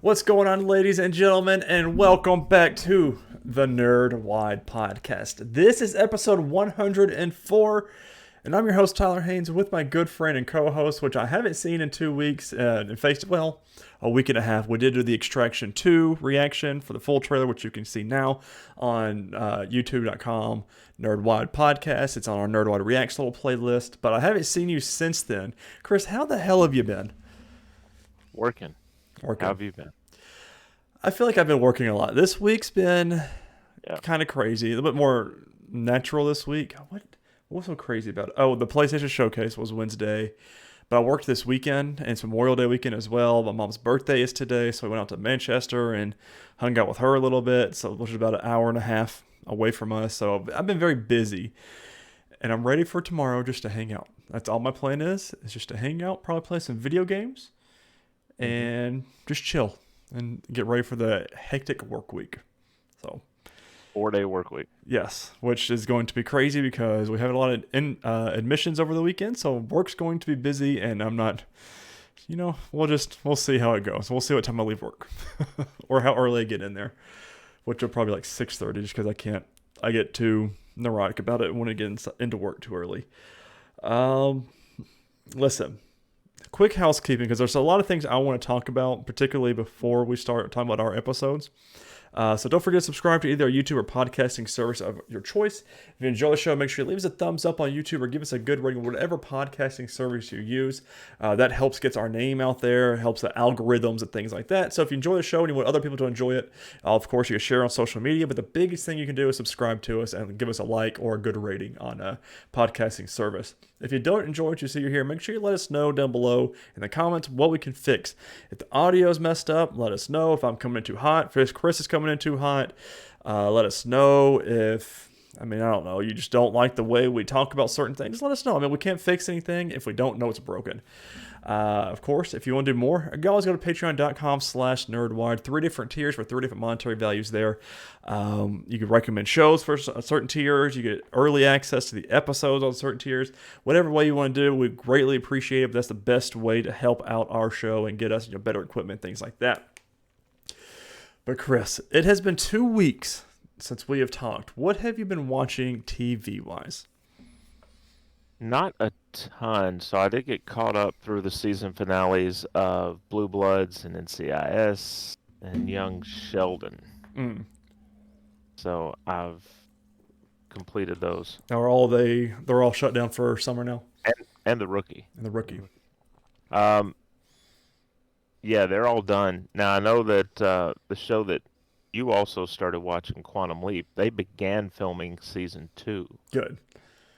What's going on, ladies and gentlemen, and welcome back to the Nerdwide podcast. This is episode 104, and I'm your host, Tyler Haynes, with my good friend and co-host, which I haven't seen in 2 weeks, a week and a half. We did do the Extraction 2 reaction for the full trailer, which you can see now on youtube.com, Nerdwide podcast. It's on our Nerdwide Reacts little playlist, but I haven't seen you since then. Chris, how the hell have you been? Working. How have you been? I feel like I've been working a lot. This week's been kind of crazy. A little bit more natural this week. What was so crazy about it? Oh, the PlayStation Showcase was Wednesday. But I worked this weekend, and it's Memorial Day weekend as well. My mom's birthday is today, so we went out to Manchester and hung out with her a little bit, which is about an hour and a half away from us. So I've been very busy, and I'm ready for tomorrow just to hang out. That's all my plan is just to hang out, probably play some video games, and just chill and get ready for the hectic work week. So 4-day work week. Yes, which is going to be crazy because we have a lot of admissions over the weekend, so work's going to be busy, and I'm not, we'll see how it goes. We'll see what time I leave work or how early I get in there, which will probably like 6:30 just because I get too neurotic about it when I get into work too early. Listen. Quick housekeeping, because there's a lot of things I want to talk about, particularly before we start talking about our episodes. So don't forget to subscribe to either our YouTube or podcasting service of your choice. If you enjoy the show, make sure you leave us a thumbs up on YouTube or give us a good rating, whatever podcasting service you use. That helps get our name out there, helps the algorithms and things like that. So if you enjoy the show and you want other people to enjoy it, of course, you can share on social media. But the biggest thing you can do is subscribe to us and give us a like or a good rating on a podcasting service. If you don't enjoy what you see here, make sure you let us know down below in the comments what we can fix. If the audio is messed up, let us know. If I'm coming in too hot, if Chris is coming in too hot, let us know. If, I don't know, you just don't like the way we talk about certain things, let us know. We can't fix anything if we don't know it's broken. Of course, if you want to do more, you can always go to patreon.com/nerdwide. 3 different tiers for 3 different monetary values there. You can recommend shows for certain tiers. You get early access to the episodes on certain tiers. Whatever way you want to do, we greatly appreciate it. But that's the best way to help out our show and get us better equipment, things like that. But Chris, it has been 2 weeks since we have talked. What have you been watching TV-wise? Not a ton, so I did get caught up through the season finales of Blue Bloods and NCIS and Young Sheldon. So I've completed those. Now they're all shut down for summer now? And the Rookie. Yeah, they're all done. Now, I know that the show that you also started watching, Quantum Leap, they began filming season 2. Good.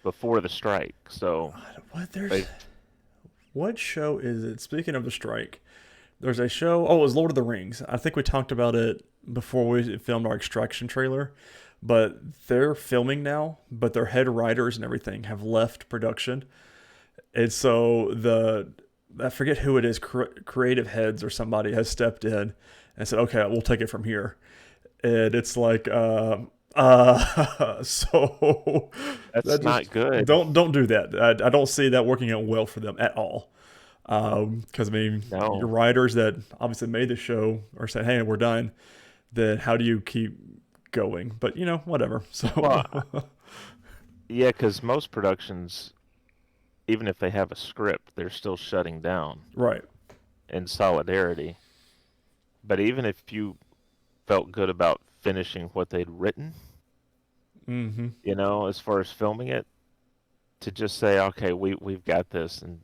Before the strike, so... What show is it? Speaking of the strike, there's a show... Oh, it was Lord of the Rings. I think we talked about it before we filmed our Extraction trailer, but they're filming now, but their head writers and everything have left production. And so I forget who it is, creative heads or somebody has stepped in and said, okay, we'll take it from here. And it's like... so that's not good. Don't do that. I don't see that working out well for them at all. Because your writers that obviously made the show are saying, "Hey, we're done." Then how do you keep going? But whatever. So yeah, because most productions, even if they have a script, they're still shutting down, right? In solidarity. But even if you felt good about finishing what they'd written, as far as filming it, to just say, okay, we've got this, and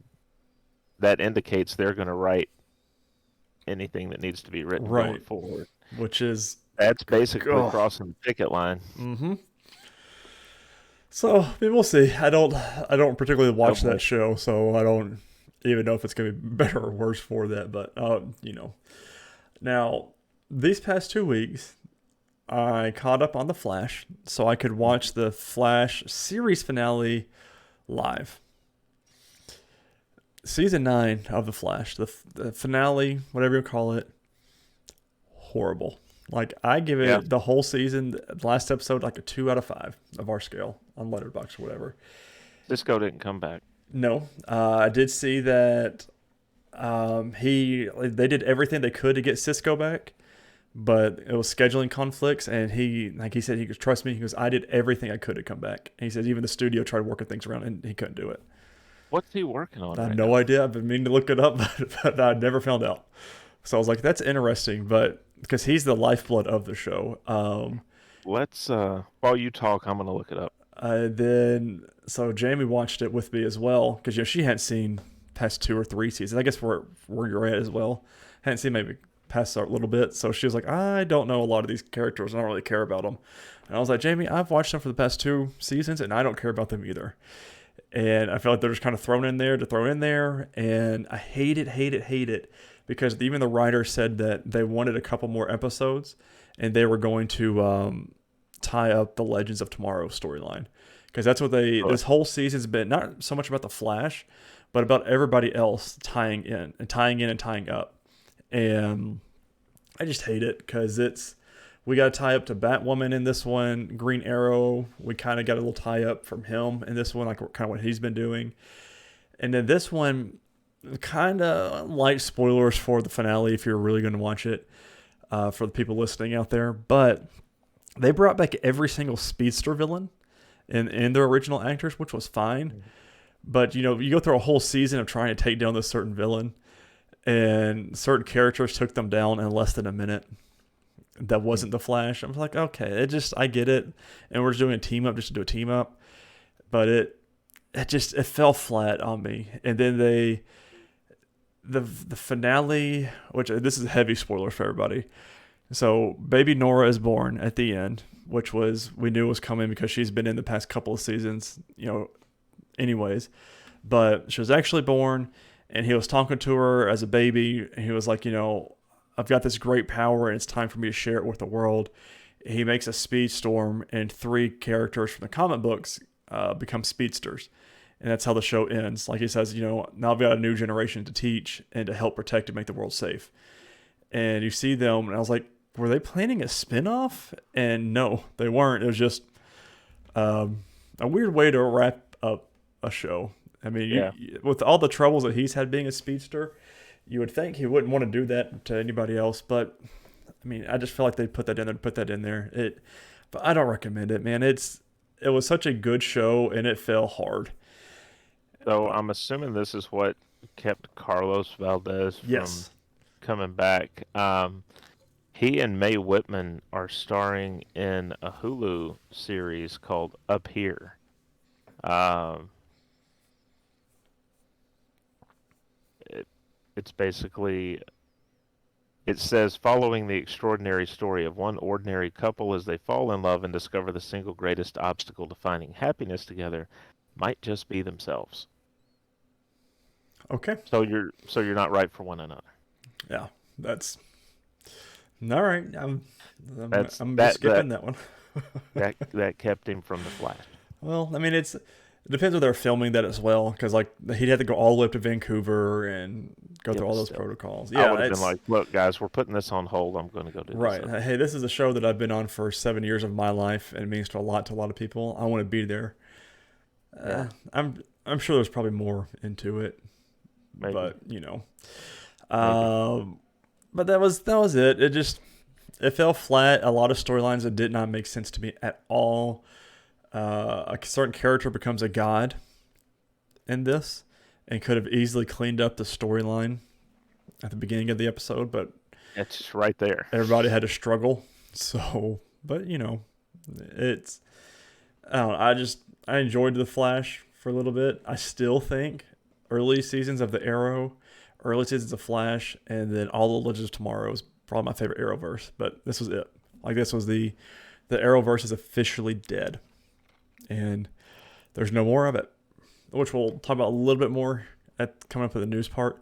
that indicates they're going to write anything that needs to be written going forward. That's basically crossing the picket line. So we'll see. I don't particularly watch that show, so I don't even know if it's going to be better or worse for that. But now these past 2 weeks, I caught up on The Flash, so I could watch the Flash series finale live. Season 9 of The Flash, the finale, whatever you call it, horrible. Like, I give it the whole season, the last episode, like a 2 out of 5 of our scale on Letterboxd or whatever. Cisco didn't come back. No. I did see that They did everything they could to get Cisco back, but it was scheduling conflicts, and he said, he goes, trust me, he goes, I did everything I could to come back. And he says even the studio tried working things around, and he couldn't do it. What's he working on I have right no now? idea. I've been meaning to look it up, but I never found out. So I was like, that's interesting, but because he's the lifeblood of the show. Let's while you talk, I'm gonna look it up. Then so Jamie watched it with me as well because she hadn't seen past 2 or 3 seasons. I guess where you're at as well. Hadn't seen maybe past a little bit, so she was like, I don't know a lot of these characters. I don't really care about them. And I was like, Jamie, I've watched them for the past 2 seasons, and I don't care about them either. And I feel like they're just kind of thrown in there to throw in there, and I hate it because even the writer said that they wanted a couple more episodes, and they were going to tie up the Legends of Tomorrow storyline because that's what this whole season's been, not so much about the Flash, but about everybody else tying in and tying up. And I just hate it because we got to tie up to Batwoman in this one, Green Arrow. We kind of got a little tie up from him in this one, like kind of what he's been doing. And then this one, kind of light spoilers for the finale if you're really going to watch it, for the people listening out there. But they brought back every single speedster villain in their original actors, which was fine. But, you go through a whole season of trying to take down this certain villain, and certain characters took them down in less than a minute. That wasn't the Flash. I'm like, okay, I get it. And we're just doing a team up just to do a team up. But it fell flat on me. And then the finale, which this is a heavy spoiler for everybody. So baby Nora is born at the end, which we knew was coming because she's been in the past couple of seasons, anyways. But she was actually born, and he was talking to her as a baby, and he was like, I've got this great power, and it's time for me to share it with the world. He makes a speed storm, and 3 characters from the comic books become speedsters. And that's how the show ends. Like he says, now I've got a new generation to teach and to help protect and make the world safe. And you see them, and I was like, were they planning a spinoff? And no, they weren't. It was just a weird way to wrap up a show. I mean, with all the troubles that he's had being a speedster, you would think he wouldn't want to do that to anybody else. But, I mean, I just feel like they put that in there. But I don't recommend it, man. It was such a good show, and it fell hard. So I'm assuming this is what kept Carlos Valdez from coming back. He and Mae Whitman are starring in a Hulu series called Up Here. It's basically, it says, following the extraordinary story of one ordinary couple as they fall in love and discover the single greatest obstacle to finding happiness together might just be themselves. Okay. So you're not right for one another. Yeah, that's all right. I'm skipping that one. that kept him from the Flash. Well, I mean, it depends on they're filming that as well, because like he'd have to go all the way up to Vancouver and go through all those protocols. Yeah, I would have been like, look, guys, we're putting this on hold. I'm going to go do this. Right. Hey, this is a show that I've been on for 7 years of my life, and it means to a lot of people. I want to be there. I'm sure there's probably more into it. Maybe. But but that was it. It fell flat. A lot of storylines that did not make sense to me at all. A certain character becomes a god in this, and could have easily cleaned up the storyline at the beginning of the episode, but it's right there. Everybody had to struggle. So, but it's I don't know. I enjoyed The Flash for a little bit. I still think early seasons of the Arrow, early seasons of Flash, and then all the Legends of Tomorrow is probably my favorite Arrowverse. But this was it. Like, this was the Arrowverse is officially dead, and there's no more of it, which we'll talk about a little bit more coming up with the news part.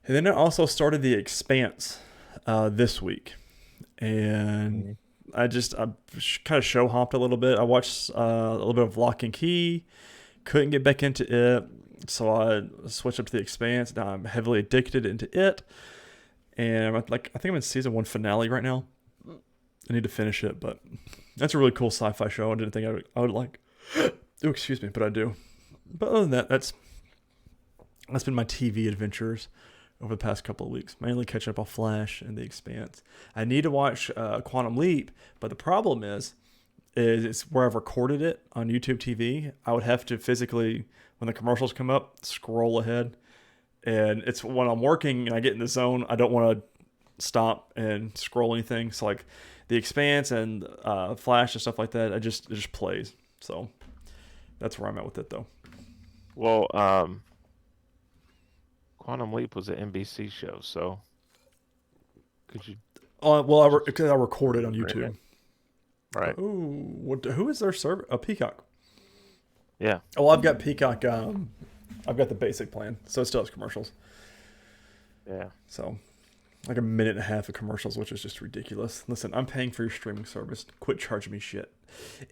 And then it also started The Expanse this week, and I kind of show hopped a little bit. I watched a little bit of Lock and Key, couldn't get back into it, so I switched up to The Expanse. Now I'm heavily addicted into it, and I think I'm in season 1 finale right now. I need to finish it, but that's a really cool sci-fi show. I didn't think I would like. Oh, excuse me, but I do. But other than that, that's been my TV adventures over the past couple of weeks, mainly catching up on Flash and The Expanse. I need to watch Quantum Leap, but the problem is it's where I've recorded it on YouTube TV. I would have to physically, when the commercials come up, scroll ahead. And it's when I'm working and I get in the zone, I don't want to stop and scroll anything. So like The Expanse and Flash and stuff like that, it just plays. So that's where I'm at with it, though. Well, Quantum Leap was an NBC show, so could you? Because I recorded on YouTube. Right. Who is their server? Peacock. Yeah. Oh, I've got Peacock. I've got the basic plan, so it still has commercials. Yeah. So, like a minute and a half of commercials, which is just ridiculous. Listen, I'm paying for your streaming service. Quit charging me shit.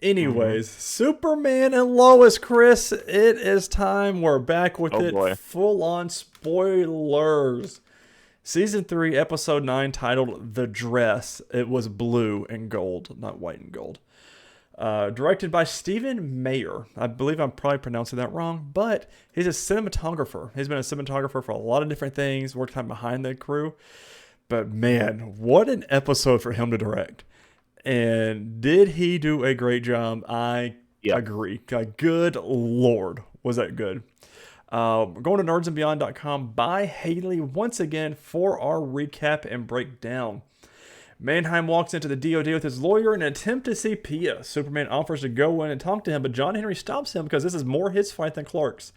Anyways, Superman and Lois, Chris, it is time. We're back with it. Boy. Full-on spoilers. Season 3, Episode 9, titled The Dress. It was blue and gold, not white and gold. Directed by Stephen Mayer. I believe I'm probably pronouncing that wrong, but he's a cinematographer. He's been a cinematographer for a lot of different things, worked kind of behind the crew. But man, what an episode for him to direct. And did he do a great job? I agree. Good Lord, was that good. We're going to nerdsandbeyond.com by Haley once again for our recap and breakdown. Mannheim walks into the DOD with his lawyer in an attempt to see Pia. Superman offers to go in and talk to him, but John Henry stops him because this is more his fight than Clark's.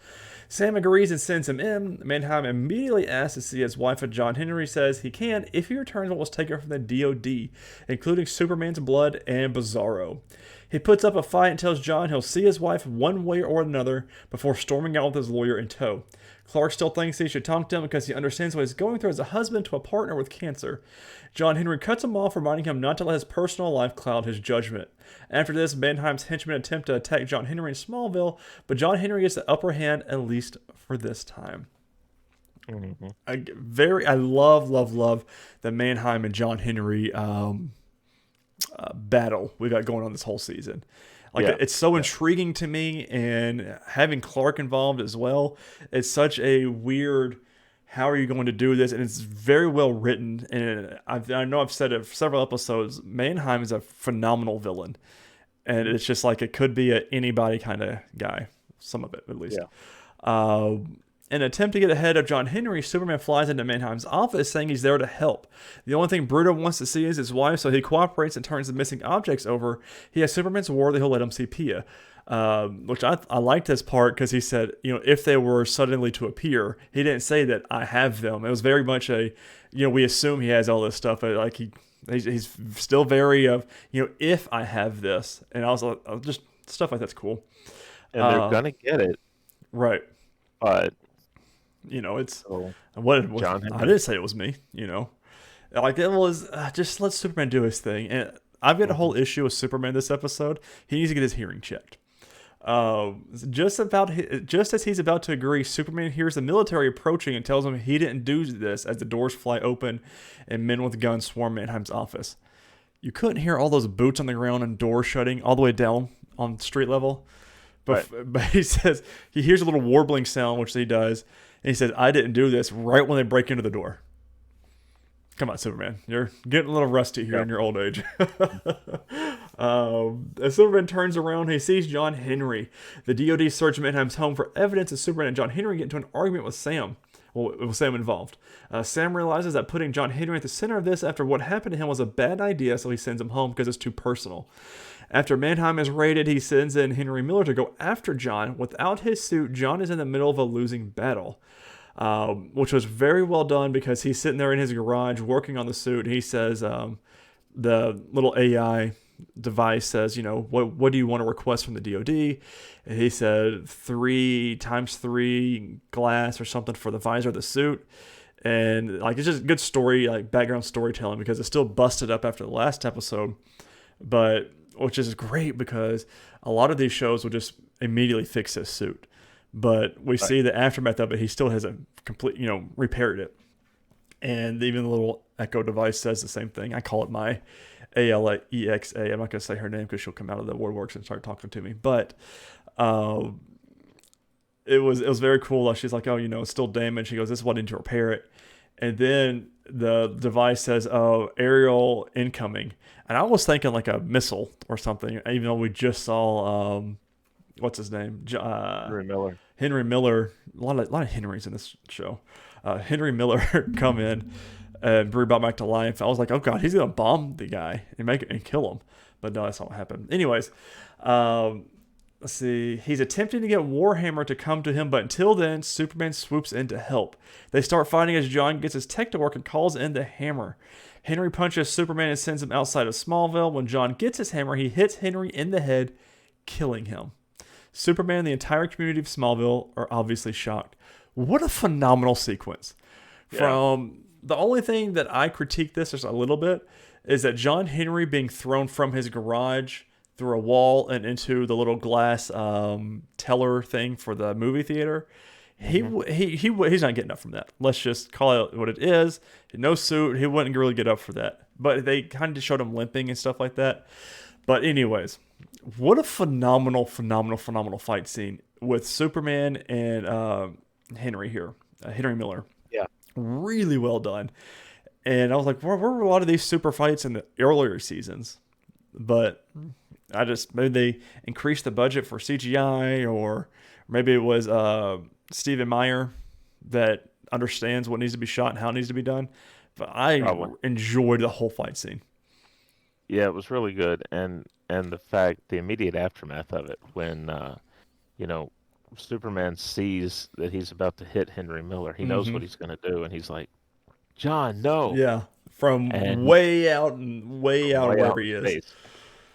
Sam agrees and sends him in. Mannheim immediately asks to see his wife, but John Henry says he can if he returns what was taken from the DOD, including Superman's blood and Bizarro. He puts up a fight and tells John he'll see his wife one way or another before storming out with his lawyer in tow. Clark still thinks he should talk to him because he understands what he's going through as a husband to a partner with cancer. John Henry cuts him off, reminding him not to let his personal life cloud his judgment. After this, Mannheim's henchmen attempt to attack John Henry in Smallville, but John Henry gets the upper hand, at least for this time. Mm-hmm. I love the Mannheim and John Henry battle we got going on this whole season. It's so intriguing to me, and having Clark involved as well. It's such a weird, how are you going to do this? And it's very well written. And I know I've said it for several episodes. Mannheim is a phenomenal villain. And it's just like it could be a anybody kind of guy. Some of it, at least. Yeah. In an attempt to get ahead of John Henry, Superman flies into Mannheim's office saying he's there to help. The only thing Bruto wants to see is his wife, so he cooperates and turns the missing objects over. He has Superman's word that he'll let him see Pia. Which I liked this part because he said, if they were suddenly to appear, he didn't say that I have them. It was very much we assume he has all this stuff, but he's still very if I have this. And I was like, just stuff like that's cool. And they're going to get it. Right. But it's John I didn't say it was me. It was just let Superman do his thing. And I've got a whole issue with Superman this episode. He needs to get his hearing checked. Just as he's about to agree, Superman hears the military approaching and tells him he didn't do this as the doors fly open and men with guns swarm Mannheim's office. You couldn't hear all those boots on the ground and doors shutting all the way down on street level. But he says he hears a little warbling sound, which he does. And he says, I didn't do this, right when they break into the door. Come on, Superman. You're getting a little rusty here in your old age. As Superman turns around, he sees John Henry. The DOD search Mannheim's home for evidence, and Superman and John Henry get into an argument with Sam. Well, with Sam involved. Sam realizes that putting John Henry at the center of this after what happened to him was a bad idea, so he sends him home because it's too personal. After Mannheim is raided, he sends in Henry Miller to go after John. Without his suit, John is in the middle of a losing battle, which was very well done because he's sitting there in his garage working on the suit. He says, the little AI device says, what do you want to request from the DOD? And he said 3x3 glass or something for the visor of the suit. And it's just good story, background storytelling, because it's still busted up after the last episode, but which is great because a lot of these shows will just immediately fix his suit. But we see the aftermath of it. He still hasn't repaired it. And even the little Echo device says the same thing. I call it my Alexa. I'm not going to say her name because she'll come out of the woodworks and start talking to me. But it was very cool. She's like, it's still damaged. She goes, this is what I need to repair it. and then the device says, "Oh, aerial incoming," and I was thinking like a missile or something. Even though we just saw what's his name, Henry Miller. Henry Miller. A lot of Henrys in this show. Henry Miller come in and bring back to life. I was like, oh god, he's gonna bomb the guy and make it and kill him. But no, that's not what happened. Anyways, let's see. He's attempting to get Warhammer to come to him, but until then, Superman swoops in to help. They start fighting as John gets his tech to work and calls in the hammer. Henry punches Superman and sends him outside of Smallville. When John gets his hammer, he hits Henry in the head, killing him. Superman and the entire community of Smallville are obviously shocked. What a phenomenal sequence. Yeah. From the only thing that I critique this just a little bit is that John Henry being thrown from his garage through a wall and into the little glass teller thing for the movie theater. He's not getting up from that. Let's just call it what it is. No suit. He wouldn't really get up for that. But they kind of showed him limping and stuff like that. But anyways, what a phenomenal fight scene with Superman and Henry here. Henry Miller. Yeah. Really well done. And I was like, where were a lot of these super fights in the earlier seasons? But maybe they increased the budget for CGI, or maybe it was Stephen Meyer that understands what needs to be shot and how it needs to be done. But I enjoyed the whole fight scene. Yeah, it was really good, and the immediate aftermath of it when Superman sees that he's about to hit Henry Miller. He knows what he's going to do, and he's like, John, no. Yeah, from way out wherever he is. Space.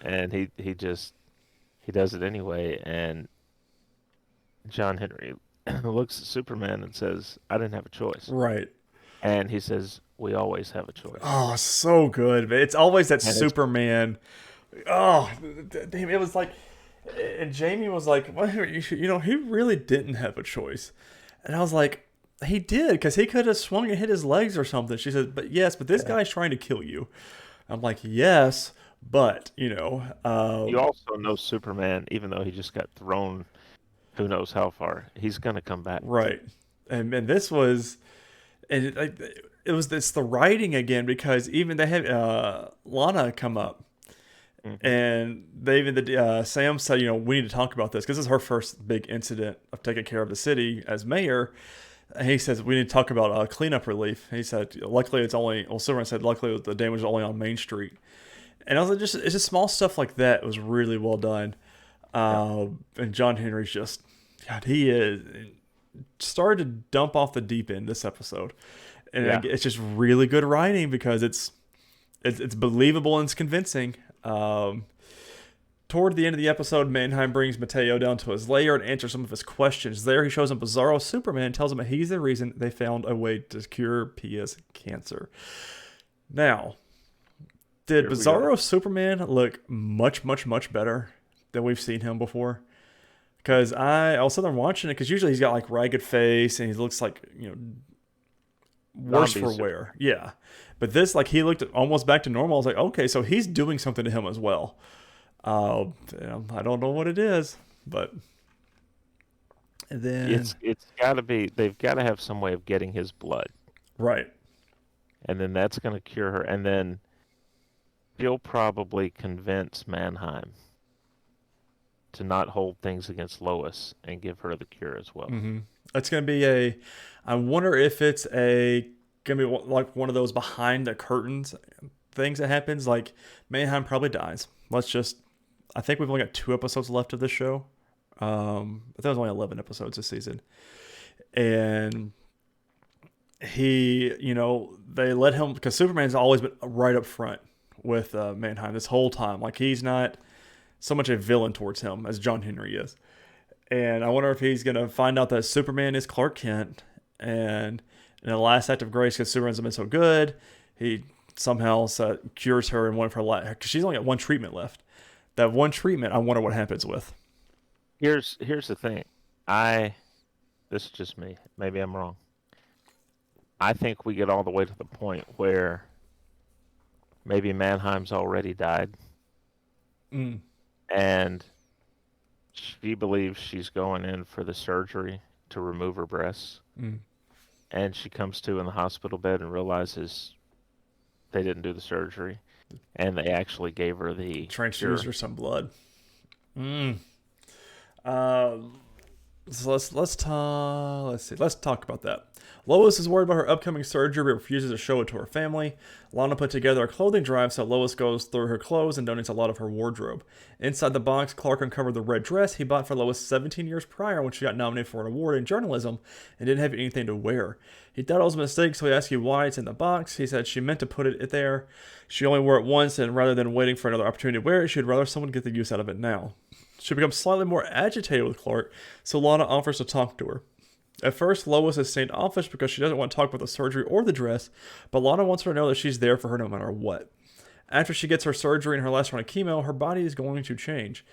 And he does it anyway, and John Henry looks at Superman and says, I didn't have a choice. Right. And he says, we always have a choice. Oh, so good. It's always that Superman. Oh, damn, it was like, and Jamie was like, well, he really didn't have a choice. And I was like, he did, because he could have swung and hit his legs or something. She said, but this guy's trying to kill you. I'm like, yes, but, you also know Superman, even though he just got thrown who knows how far, he's going to come back. Right. And this was, and it's the writing again, because even they had Lana come up. And they even Sam said, we need to talk about this, because this is her first big incident of taking care of the city as mayor. And he says we need to talk about cleanup relief. He said, luckily Superman said, luckily the damage is only on Main Street. And I was like, it's just small stuff like that. It was really well done. And John Henry's just, God, he is started to dump off the deep end this episode, and it's just really good writing, because it's believable and it's convincing. Toward the end of the episode, Mannheim brings Mateo down to his lair and answers some of his questions. There, he shows him Bizarro Superman and tells him that he's the reason they found a way to cure Pia's cancer. Now, did Bizarro Superman look much better than we've seen him before? Because I was sitting there watching it, because usually he's got like ragged face and he looks like, worse for wear. Yeah. But this, like, he looked almost back to normal. I was like, okay, so he's doing something to him as well. I don't know what it is, but then it's got to be, they've got to have some way of getting his blood. Right. And then that's going to cure her. And then she'll probably convince Mannheim to not hold things against Lois and give her the cure as well. Mm-hmm. It's going to be I wonder if it's going to be like one of those behind the curtains things that happens. Like, Mannheim probably dies. I think we've only got 2 episodes left of this show. I think it was only 11 episodes this season. And he, they let him, because Superman's always been right up front with Mannheim this whole time. Like, he's not so much a villain towards him as John Henry is. And I wonder if he's going to find out that Superman is Clark Kent. And in the last act of grace, because Superman's been so good, he somehow cures her in one of her life. Because she's only got one treatment left. That one treatment, I wonder what happens with. Here's the thing. This is just me. Maybe I'm wrong. I think we get all the way to the point where maybe Mannheim's already died. And she believes she's going in for the surgery to remove her breasts. and she comes to in the hospital bed and realizes they didn't do the surgery, and they actually gave her the Transfuse cure. her some blood. Um, so let's talk about that. Lois is worried about her upcoming surgery but refuses to show it to her family. Lana put together a clothing drive so Lois goes through her clothes and donates a lot of her wardrobe. Inside the box, Clark uncovered the red dress he bought for Lois 17 years prior when she got nominated for an award in journalism and didn't have anything to wear. He thought it was a mistake, so he asked you why it's in the box. He said she meant to put it there. She only wore it once, and rather than waiting for another opportunity to wear it, she'd rather someone get the use out of it now. She becomes slightly more agitated with Clark, so Lana offers to talk to her. At first, Lois is standoffish because she doesn't want to talk about the surgery or the dress, but Lana wants her to know that she's there for her no matter what. After she gets her surgery and her last round of chemo, her body is going to change.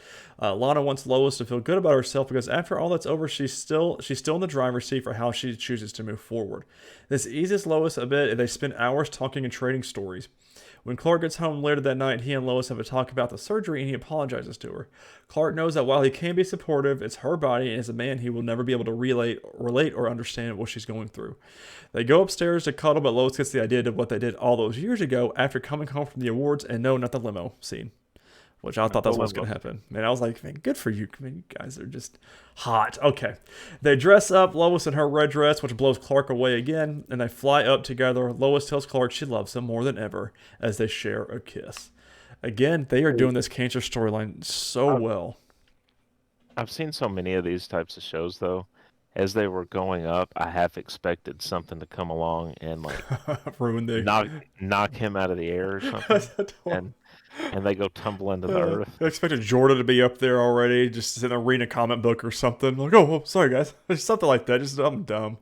Lana wants Lois to feel good about herself because after all that's over, she's still in the driver's seat for how she chooses to move forward. This eases Lois a bit, and they spend hours talking and trading stories. When Clark gets home later that night, he and Lois have a talk about the surgery and he apologizes to her. Clark knows that while he can be supportive, it's her body, and as a man, he will never be able to relate or understand what she's going through. They go upstairs to cuddle, but Lois gets the idea of what they did all those years ago after coming home from the awards, and no, not the limo scene. Which I thought that's what was going to happen. Man, I was like, man, good for you. Man, you guys are just hot. Okay. They dress up, Lois in her red dress, which blows Clark away again, and they fly up together. Lois tells Clark she loves him more than ever as they share a kiss. Again, they are doing this cancer storyline so well. I've seen so many of these types of shows, though. As they were going up, I half expected something to come along and like ruin the knock him out of the air or something, and they go tumble into the earth. I expected Jordan to be up there already, just in a reading a comic book or something. Like, oh, sorry guys, something like that. Just I'm dumb.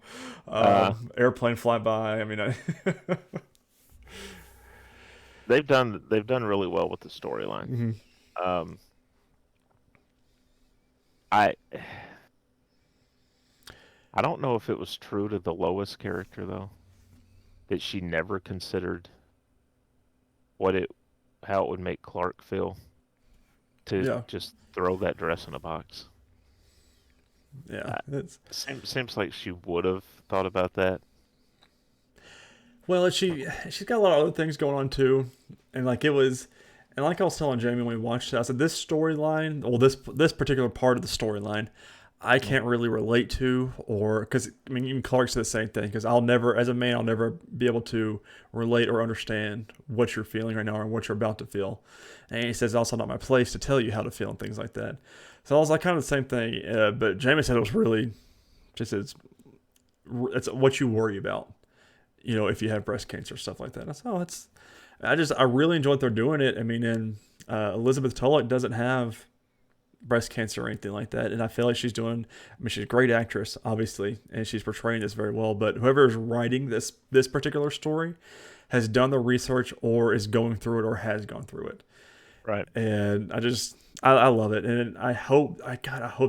Airplane fly by. I mean, they've done really well with the storyline. Mm-hmm. I don't know if it was true to the Lois character though, that she never considered how it would make Clark feel to just throw that dress in a box. Yeah, seems like she would have thought about that. Well, she's got a lot of other things going on too, and like I was telling Jamie when we watched it, I said this storyline, well, this particular part of the storyline, I can't really relate to, or because I mean even Clark said the same thing. Because as a man, I'll never be able to relate or understand what you're feeling right now or what you're about to feel. And he says it's also not my place to tell you how to feel and things like that. So I was like kind of the same thing. But Jamie said it was really just it's what you worry about. You know, if you have breast cancer, stuff like that. I said, I really enjoyed they're doing it. I mean, and Elizabeth Tulloch doesn't have breast cancer or anything like that, and I feel like she's a great actress, obviously, and she's portraying this very well. But whoever is writing this particular story has done the research, or is going through it, or has gone through it. Right. And I love it, and I hope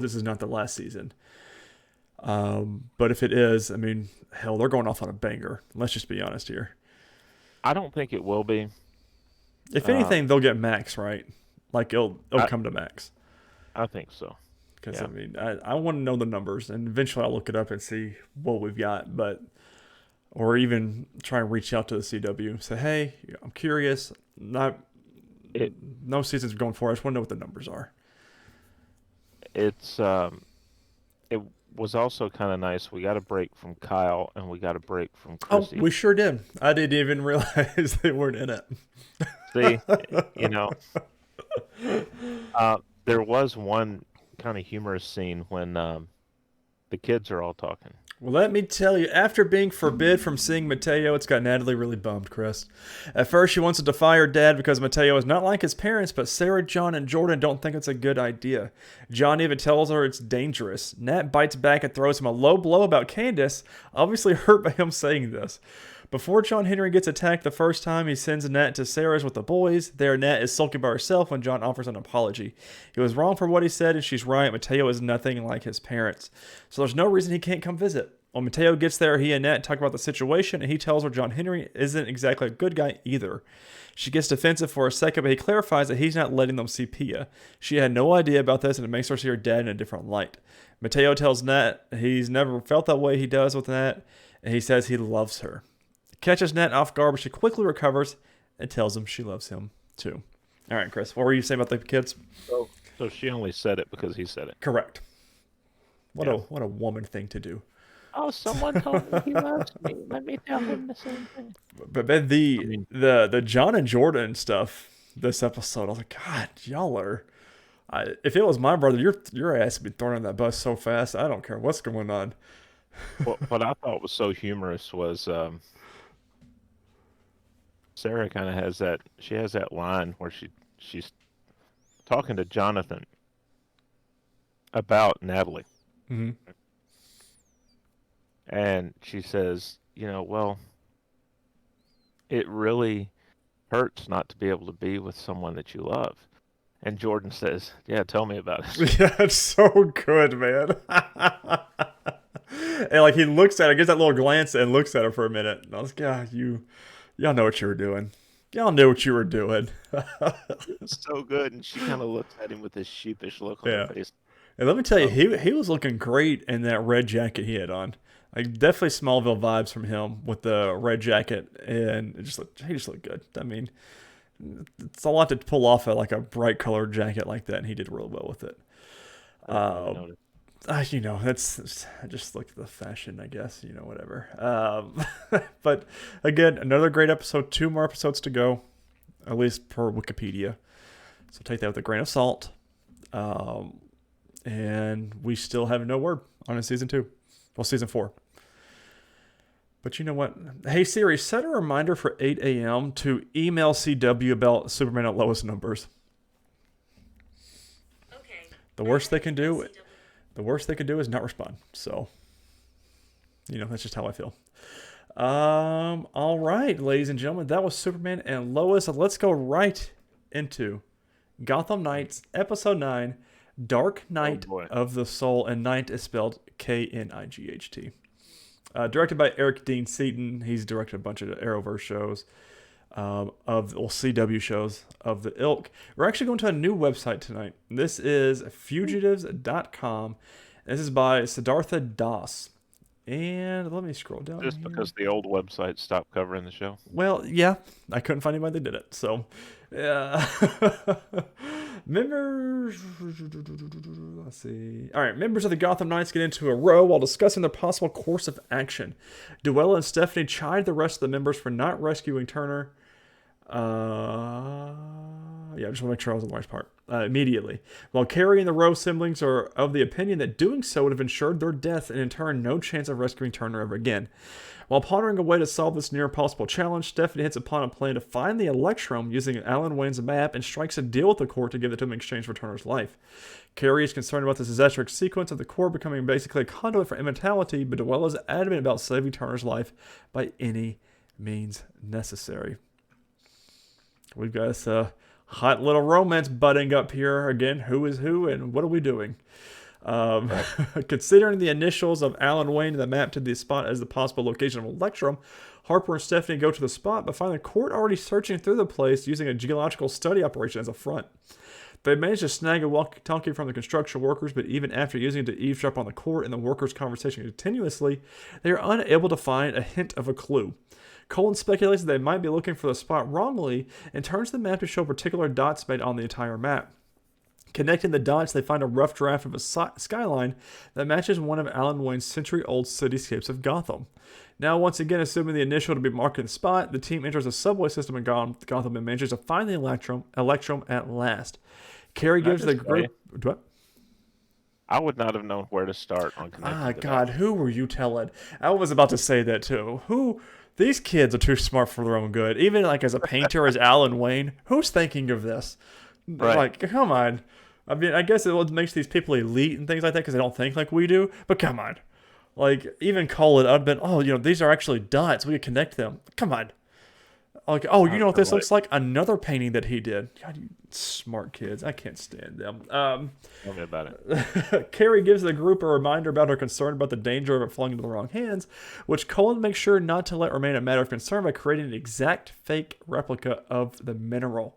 this is not the last season. But if it is, I mean, hell, they're going off on a banger. Let's just be honest here. I don't think it will be. If anything, they'll get Max, right? Like it'll come to Max. I think so. Because I mean, I want to know the numbers, and eventually I'll look it up and see what we've got. Or even try and reach out to the CW, say, hey, I'm curious. No seasons going forward. I just want to know what the numbers are. It was also kind of nice. We got a break from Kyle, and we got a break from Chrissy. Oh, we sure did. I didn't even realize they weren't in it. See, there was one kind of humorous scene when the kids are all talking. Well, let me tell you, after being forbid from seeing Mateo, it's got Natalie really bummed, Chris. At first, she wants to defy her dad because Mateo is not like his parents, but Sarah, John, and Jordan don't think it's a good idea. John even tells her it's dangerous. Nat bites back and throws him a low blow about Candace, obviously hurt by him saying this. Before John Henry gets attacked the first time, he sends Nat to Sarah's with the boys. There, Nat is sulking by herself when John offers an apology. He was wrong for what he said, and she's right. Mateo is nothing like his parents. So there's no reason he can't come visit. When Mateo gets there, he and Nat talk about the situation, and he tells her John Henry isn't exactly a good guy either. She gets defensive for a second, but he clarifies that he's not letting them see Pia. She had no idea about this, and it makes her see her dad in a different light. Mateo tells Nat he's never felt that way he does with Nat, and he says he loves her. Catches Nat off guard, but she quickly recovers and tells him she loves him too. All right, Chris, what were you saying about the kids? So she only said it because he said it. Correct. What a woman thing to do. Oh, someone told me he loves me. Let me tell him the same thing. But man, the John and Jordan stuff this episode, I was like, God, y'all are. If it was my brother, your ass would be thrown on that bus so fast. I don't care what's going on. What I thought was so humorous was Sarah kind of has that. She has that line where she's talking to Jonathan about Natalie, Mm-hmm. and she says, well, it really hurts not to be able to be with someone that you love. And Jordan says, yeah, tell me about it. Yeah, it's so good, man. And like he looks at her, gives that little glance and looks at her for a minute. And I was like, God, y'all know what you were doing. Y'all knew what you were doing. It's so good. And she kind of looks at him with this sheepish look on her face. And let me tell you, he was looking great in that red jacket he had on. Like definitely Smallville vibes from him with the red jacket, and he just looked good. I mean, it's a lot to pull off like a bright colored jacket like that, and he did really well with it. That's I just looked at the fashion, I guess. Whatever. But again, another great episode. 2 more episodes to go, at least per Wikipedia. So take that with a grain of salt. And we still have no word on season 2. Well, season 4. But you know what? Hey Siri, set a reminder for 8 a.m. to email CW about Superman at Lois numbers. Okay. The worst they can do is not respond. So, that's just how I feel. All right, ladies and gentlemen, that was Superman and Lois. Let's go right into Gotham Knights, episode 9, Dark Night of the Soul, and Night is spelled Knight. Directed by Eric Dean Seaton. He's directed a bunch of Arrowverse shows, CW shows of the ilk. We're actually going to a new website tonight. This is fugitives.com. This is by Siddhartha Das. And let me scroll down. Just here. Because the old website stopped covering the show? Well, yeah. I couldn't find anybody that did it. So, yeah. Members, let's see. All right, members of the Gotham Knights get into a row while discussing their possible course of action. Duella and Stephanie chide the rest of the members for not rescuing Turner. I just want to make sure I was on the right part. Immediately. While Carrie and the Rowe siblings are of the opinion that doing so would have ensured their death and in turn no chance of rescuing Turner ever again. While pondering a way to solve this near-impossible challenge, Stephanie hits upon a plan to find the Electrum using Alan Wayne's map and strikes a deal with the court to give it to him in exchange for Turner's life. Carrie is concerned about this disastrous sequence of the court becoming basically a conduit for immortality, but Duella is adamant about saving Turner's life by any means necessary. We've got this hot little romance budding up here. Again, who is who and what are we doing? Considering the initials of Alan Wayne and the map to the spot as the possible location of Electrum, Harper and Stephanie go to the spot, but find the court already searching through the place using a geological study operation as a front. They manage to snag a walkie-talkie from the construction workers, but even after using it to eavesdrop on the court and the workers' conversation continuously, they are unable to find a hint of a clue. Colin speculates that they might be looking for the spot wrongly and turns the map to show particular dots made on the entire map. Connecting the dots, they find a rough draft of a skyline that matches one of Alan Wayne's century-old cityscapes of Gotham. Now, once again, assuming the initial to be marking the spot, the team enters a subway system in Gotham and manages to find the Electrum at last. Carrie gives the group... What? I would not have known where to start on connecting God, who were you telling? I was about to say that, too. These kids are too smart for their own good. Even, as a painter as Alan Wayne, who's thinking of this? Right. Come on. I mean, I guess it makes these people elite and things like that because they don't think like we do. But come on. Even Colin, I've been, these are actually dots. We can connect them. Come on. You know what this looks like? Another painting that he did. God, you smart kids. I can't stand them. Tell me about it. Carrie gives the group a reminder about her concern about the danger of it falling into the wrong hands, which Colin makes sure not to let remain a matter of concern by creating an exact fake replica of the mineral.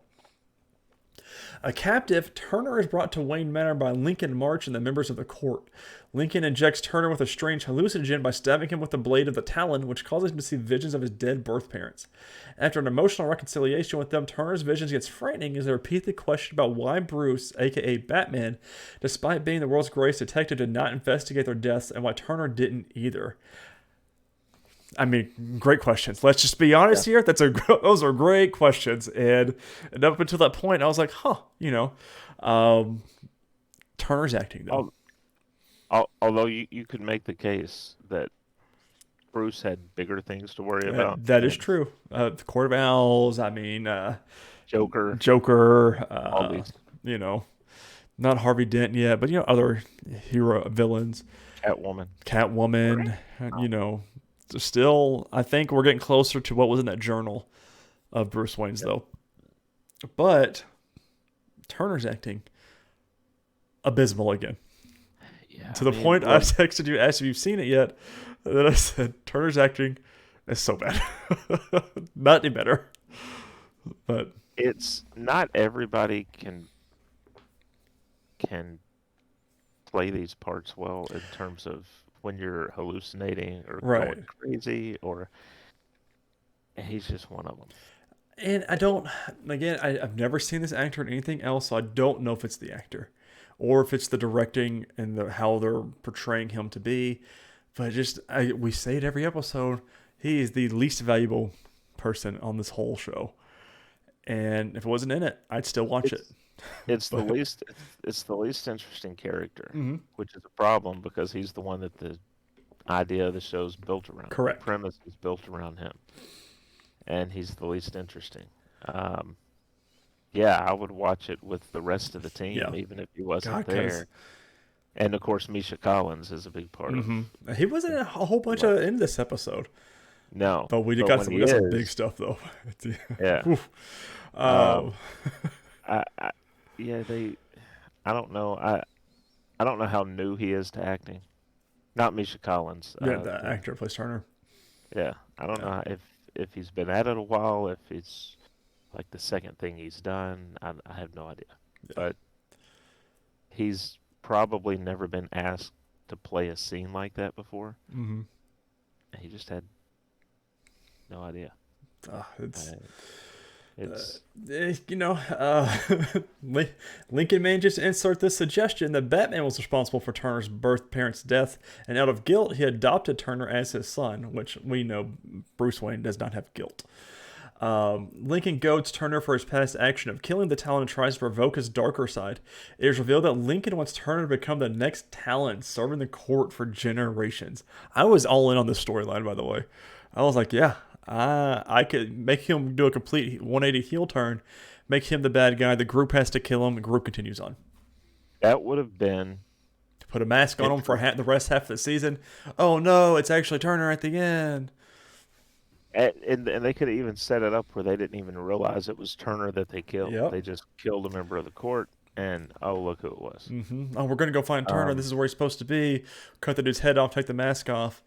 A captive, Turner is brought to Wayne Manor by Lincoln March and the members of the court. Lincoln injects Turner with a strange hallucinogen by stabbing him with the blade of the Talon, which causes him to see visions of his dead birth parents. After an emotional reconciliation with them, Turner's visions gets frightening as they repeatedly question about why Bruce, aka Batman, despite being the world's greatest detective, did not investigate their deaths and why Turner didn't either. I mean, great questions. Let's just be honest here. Those are great questions. And up until that point, I was like, Turner's acting though. Although you could make the case that Bruce had bigger things to worry about. That is true. The Court of Owls. I mean, Joker. All these. Not Harvey Dent yet, but other hero villains. Catwoman. Still, I think we're getting closer to what was in that journal of Bruce Wayne's, though. But Turner's acting abysmal again. Yeah, to the point I texted you, asked if you've seen it yet, and then I said, Turner's acting is so bad. Not any better. But it's not everybody can play these parts well in terms of when you're hallucinating or going crazy, or he's just one of them. And I've never seen this actor in anything else, so I don't know if it's the actor or if it's the directing and how they're portraying him to be. But we say it every episode, he is the least valuable person on this whole show. And if it wasn't in it, I'd still watch it. It's the least interesting character, which is a problem because he's the one that the idea of the show's built around. Correct. The premise is built around him, and he's the least interesting. I would watch it with the rest of the team, even if he wasn't there. And of course, Misha Collins is a big part of. He wasn't in a whole bunch in this episode. No, but we got some big stuff though. Yeah. I don't know. I don't know how new he is to acting. Not Misha Collins. The actor plays Turner. Yeah, I don't know if he's been at it a while. If it's like the second thing he's done, I have no idea. Yeah. But he's probably never been asked to play a scene like that before. Mm-hmm. He just had no idea. Lincoln manages to insert this suggestion that Batman was responsible for Turner's birth parents' death, and out of guilt, he adopted Turner as his son, which we know Bruce Wayne does not have guilt. Lincoln goads Turner for his past action of killing the Talon and tries to provoke his darker side. It is revealed that Lincoln wants Turner to become the next Talon, serving the court for generations. I was all in on this storyline, by the way. I was like, I could make him do a complete 180 heel turn, make him the bad guy. The group has to kill him. The group continues on. That would have been... Put a mask on him for the rest half of the season. Oh, no, it's actually Turner at the end. And they could have even set it up where they didn't even realize it was Turner that they killed. Yep. They just killed a member of the court, and look who it was. Mm-hmm. Oh, we're going to go find Turner. This is where he's supposed to be. Cut the dude's head off, take the mask off.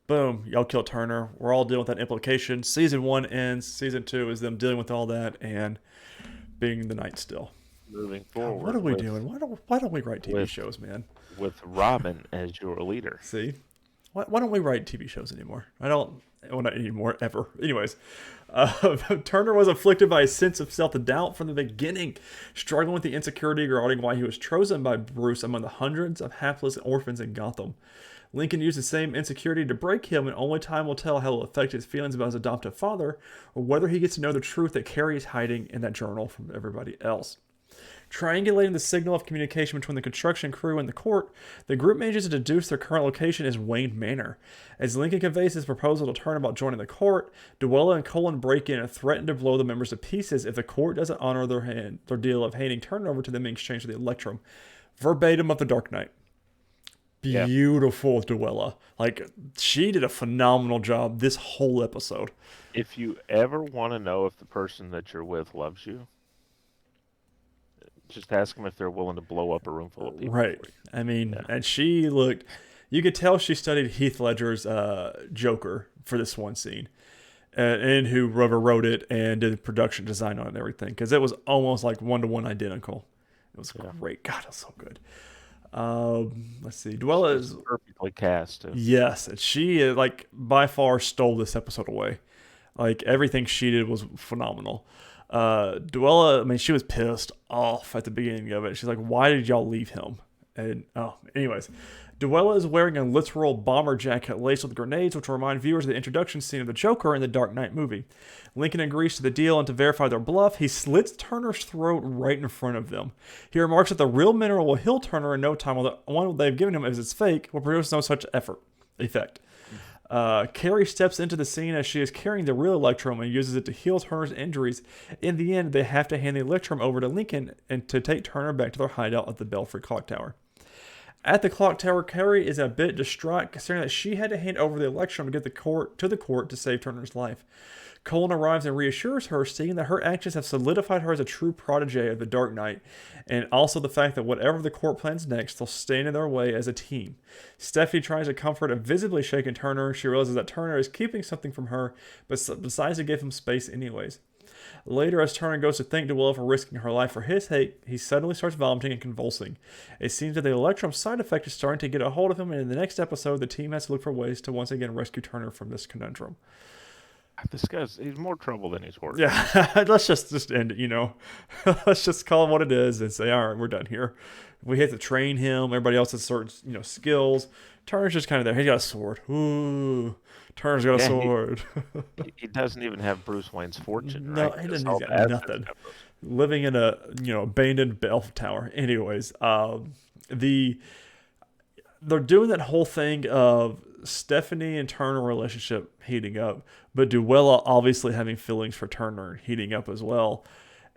Boom, y'all kill Turner. We're all dealing with that implication. Season 1 ends. Season 2 is them dealing with all that and being the Night still. Moving forward. God, what are we doing? Why don't we write TV shows, man? With Robin as your leader. See? Why don't we write TV shows anymore? Not anymore, ever. Anyways, Turner was afflicted by a sense of self-doubt from the beginning, struggling with the insecurity regarding why he was chosen by Bruce among the hundreds of hapless orphans in Gotham. Lincoln used the same insecurity to break him, and only time will tell how it will affect his feelings about his adoptive father, or whether he gets to know the truth that Carrie is hiding in that journal from everybody else. Triangulating the signal of communication between the construction crew and the court, the group manages to deduce their current location is Wayne Manor. As Lincoln conveys his proposal to Turner about joining the court, Duella and Colin break in and threaten to blow the members to pieces if the court doesn't honor their deal of handing Turner over to them in exchange for the Electrum. Verbatim of The Dark Knight. Beautiful Duella. Like, she did a phenomenal job this whole episode. If you ever want to know if the person that you're with loves you, just ask them if they're willing to blow up a room full of people. Right. I mean, and she looked... You could tell she studied Heath Ledger's Joker for this one scene. and whoever wrote it and did the production design on it and everything, because it was almost like 1-to-1 identical. It was great. God, it was so good. Let's see. Duella is perfectly cast. Too. Yes, she like by far stole this episode away. Like everything she did was phenomenal. Duella, I mean, she was pissed off at the beginning of it. She's like, "Why did y'all leave him?" And anyways, Duella is wearing a literal bomber jacket laced with grenades, which will remind viewers of the introduction scene of the Joker in the Dark Knight movie. Lincoln agrees to the deal, and to verify their bluff, he slits Turner's throat right in front of them. He remarks that the real mineral will heal Turner in no time, while the one they've given him, if it's fake, will produce no such effect. Carrie steps into the scene as she is carrying the real Electrum and uses it to heal Turner's injuries. In the end, they have to hand the Electrum over to Lincoln and to take Turner back to their hideout at the Belfry Clock Tower. At the clock tower, Carrie is a bit distraught, considering that she had to hand over the Electrum to get the court to save Turner's life. Colin arrives and reassures her, stating that her actions have solidified her as a true protege of the Dark Knight, and also the fact that whatever the court plans next, they'll stand in their way as a team. Stephanie tries to comfort a visibly shaken Turner. She realizes that Turner is keeping something from her, but decides to give him space anyways. Later, as Turner goes to thank Duella for risking her life for his sake, he suddenly starts vomiting and convulsing. It seems that the Electrum side effect is starting to get a hold of him, and in the next episode, the team has to look for ways to once again rescue Turner from this conundrum. This guy's, he's more trouble than he's worth. Yeah, let's just end it, Let's just call him what it is and say, all right, we're done here. We have to train him. Everybody else has certain, skills. Turner's just kind of there. He's got a sword. Ooh, Turner's got a sword. He doesn't even have Bruce Wayne's fortune, no, right? he doesn't. He's got nothing. Living in a, abandoned bell tower. Anyways, they're doing that whole thing of Stephanie and Turner relationship heating up, but Duella obviously having feelings for Turner heating up as well.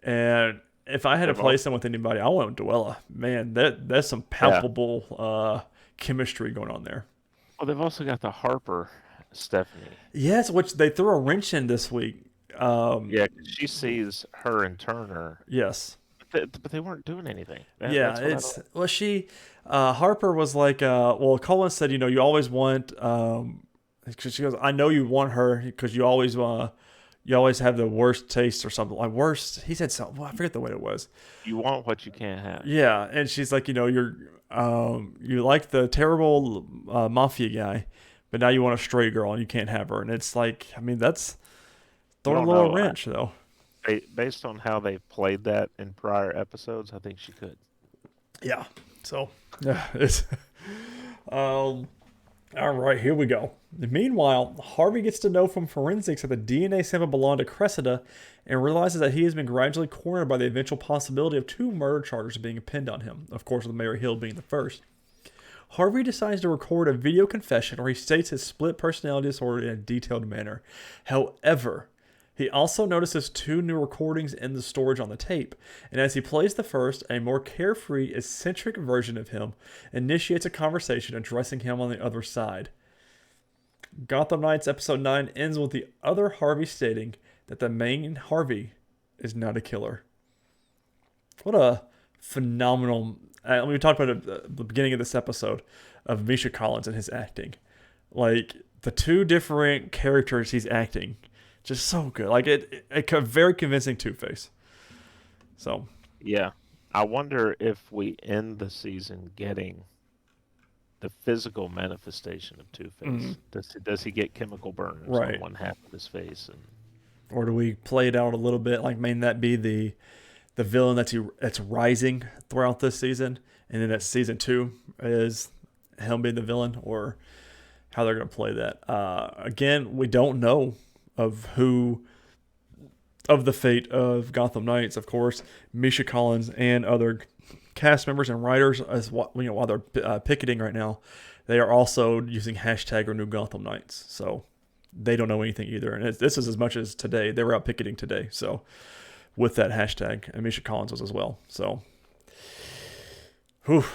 And if I had to place them with anybody, I went with Duella. Man, that's some palpable chemistry going on there. Well, they've also got the Harper Stephanie. Yes, which they threw a wrench in this week. She sees her and Turner. Yes. But they weren't doing anything. Harper was like, Colin said, you always want, she goes, I know you want her because you always have the worst taste or something like worst. He said something. Well, I forget the way it was. You want what you can't have. Yeah. And she's like, you're, you like the terrible mafia guy, but now you want a stray girl and you can't have her. And it's like, I mean, that's throwing a little wrench though. Based on how they played that in prior episodes, I think she could. Yeah. So, it's all right, here we go. Meanwhile, Harvey gets to know from forensics that the DNA sample belonged to Cressida and realizes that he has been gradually cornered by the eventual possibility of 2 murder charges being pinned on him, of course with Mary Hill being the first. Harvey decides to record a video confession where he states his split personality disorder in a detailed manner. However, he also notices 2 new recordings in the storage on the tape, and as he plays the first, a more carefree, eccentric version of him initiates a conversation addressing him on the other side. Gotham Knights Episode 9 ends with the other Harvey stating that the main Harvey is not a killer. What a phenomenal... we talked about it at the beginning of this episode of Misha Collins and his acting. Like, the 2 different characters he's acting... just so good. Like, a very convincing Two-Face. So. Yeah. I wonder if we end the season getting the physical manifestation of Two-Face. Does he get chemical burns on one half of his face? Or do we play it out a little bit? Like, may that be the villain that's rising throughout this season? And then at season 2 is him being the villain? Or how they're going to play that? Again, we don't know of the fate of Gotham Knights. Of course, Misha Collins and other cast members and writers, while they're picketing right now, they are also using hashtag Renew Gotham Knights. So they don't know anything either. And this is as much as today. They were out picketing today. So with that hashtag, and Misha Collins was as well. So, but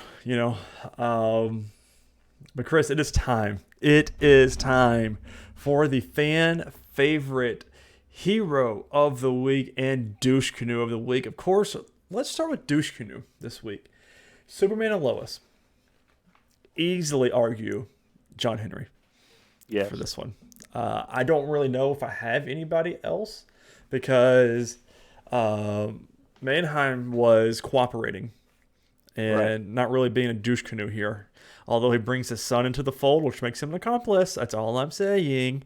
Chris, it is time. It is time for the fan favorite hero of the week and douche canoe of the week. Of course, let's start with douche canoe this week. Superman and Lois. Easily argue John Henry. Yes. For this one. I don't really know if I have anybody else because Mannheim was cooperating Right. and not really being a douche canoe here. Although he brings his son into the fold, which makes him an accomplice. That's all I'm saying.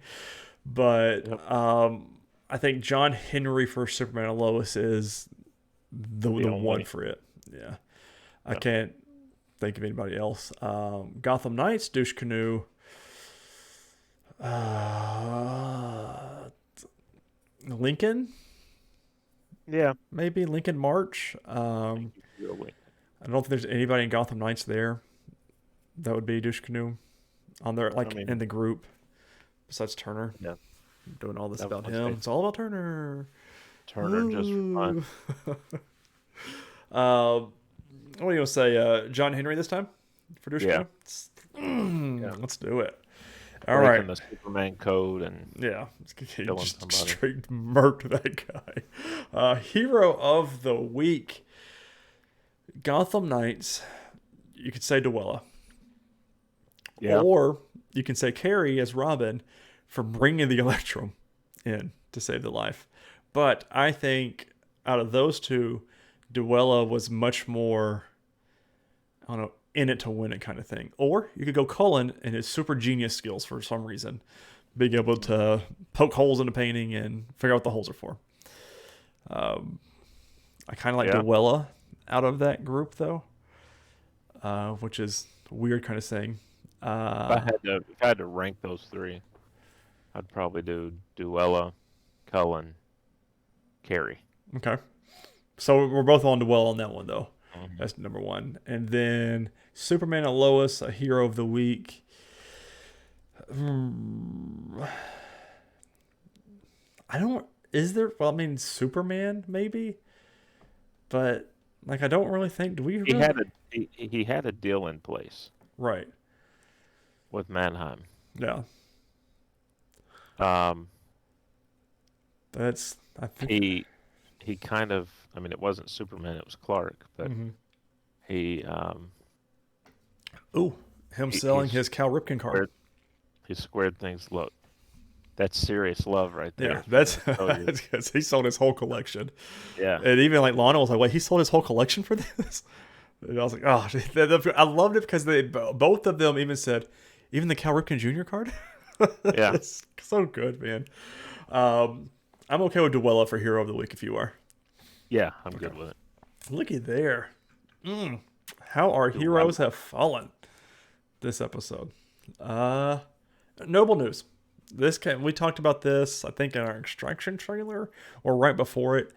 But Yep. I think John Henry for Superman and Lois is the The one only. for it. Yeah. I Yep. can't think of anybody else. Gotham Knights, douche canoe. Uh, Lincoln, Yeah. maybe Lincoln March. Thank you for your link. I don't think there's anybody in Gotham Knights there that would be douche canoe on there, I like in mean, the group. Besides Turner, yeah. doing all this I was about gonna him. say It's all about Turner. Turner just for fun. Ooh. uh, what are you gonna say? John Henry this time for douche Yeah. canoe? Yeah. Let's do it. All right. Breaking the Superman code and Yeah, he killing just somebody. straight murked that guy. Hero of the week, Gotham Knights. You could say Dwella, Yeah. or you can say Carrie as Robin for bringing the Electrum in to save the life. But I think out of those two, Dwella was much more, I don't know, in it to win it kind of thing. Or you could go Cullen and his super genius skills for some reason, being able Mm. to poke holes in a painting and figure out what the holes are for. Um, I kind of like Yeah. Dwella out of that group though, which is weird kind of saying. Uh, If I had to rank those three, I'd probably do Duella, Cullen, Carey. okay, so we're both on Dwella on that one though. Hmm. That's number one, and then Superman and Lois, a hero of the week. Hmm, I don't. Is there? Well, I mean, Superman maybe, but like I don't really think. Do we He really? had he had a deal in place Right. with Mannheim. Yeah. Um, That's. I think. he he kind of, I mean, it wasn't Superman, it was Clark, but Mm-hmm. he Ooh, him he selling his Cal Ripken card. squared he squared things. Look, that's serious love right Yeah, there. If I that's ever tell you, because he sold his whole collection, yeah, and even like Lana was like, "Wait, he sold his whole collection for this?" And I was like, "Oh, I loved it because they both of them even said, even the Cal Ripken Jr. card." yeah, It's so good, man. Um, I'm okay with Dwella for Hero of the Week if you are. yeah, I'm Okay, good with it. looky there. Mm, how our heroes Duella. have fallen this episode. Uh, Noble news. We talked about this, I think, in our Extraction trailer or right before it.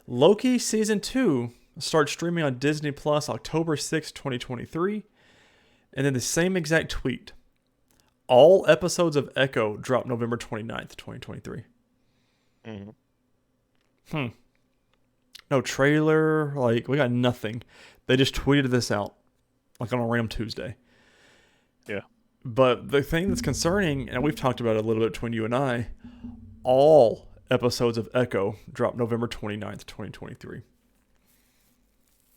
Loki season 2 starts streaming on Disney Plus October 6th, 2023. And then the same exact tweet. All episodes of Echo drop November 29th, 2023. Hmm. Hmm. No trailer, like we got nothing. They just tweeted this out like on a random Tuesday. Yeah, But the thing that's concerning, and we've talked about it a little bit between you and I, all episodes of Echo drop November 29th, 2023.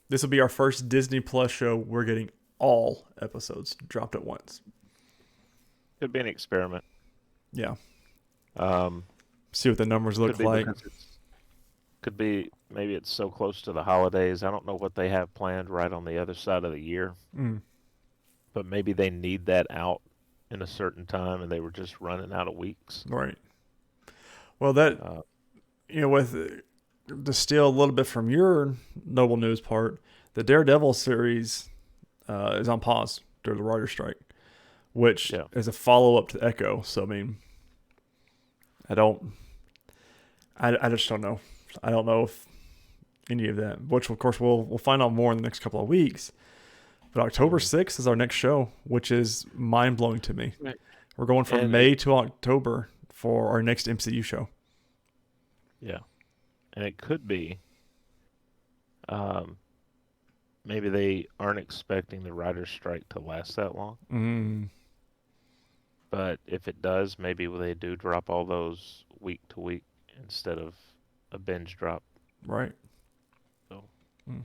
This will be our first Disney Plus show. We're getting all episodes dropped at once. could be an experiment. Yeah. Um, See what the numbers could look be like. because could be maybe it's so close to the holidays. I don't know what they have planned right on the other side of the year, Mm, but maybe they need that out in a certain time, and they were just running out of weeks. right. Well, that, Uh, with to steal a little bit from your Noble News part, the Daredevil series is on pause due to the writer's strike, which yeah, is a follow up to Echo. So, I mean, I don't, I just don't know. I don't know if any of that, which of course we'll find out more in the next couple of weeks. But October hmm 6th is our next show, which is mind blowing to me. right. We're going from And it, May to October for our next MCU show. yeah, and it could be. Um, Maybe they aren't expecting the writer's strike to last that long, Mm, but if it does, maybe they do drop all those week to week instead of a binge drop. right. So, Mm.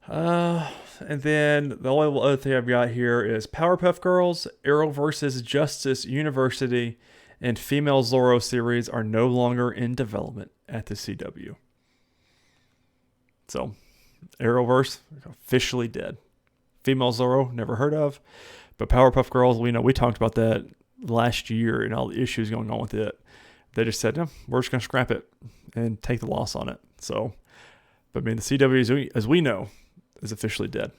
And then the only other thing I've got here is Powerpuff Girls, Arrowverse's Justice University, and Female Zorro series are no longer in development at the CW. So, Arrowverse officially dead. Female Zorro, never heard of. But Powerpuff Girls, we know we talked about that last year and all the issues going on with it. They just said, no, we're just going to scrap it and take the loss on it. So, but I mean, the CW, as we know, is officially dead,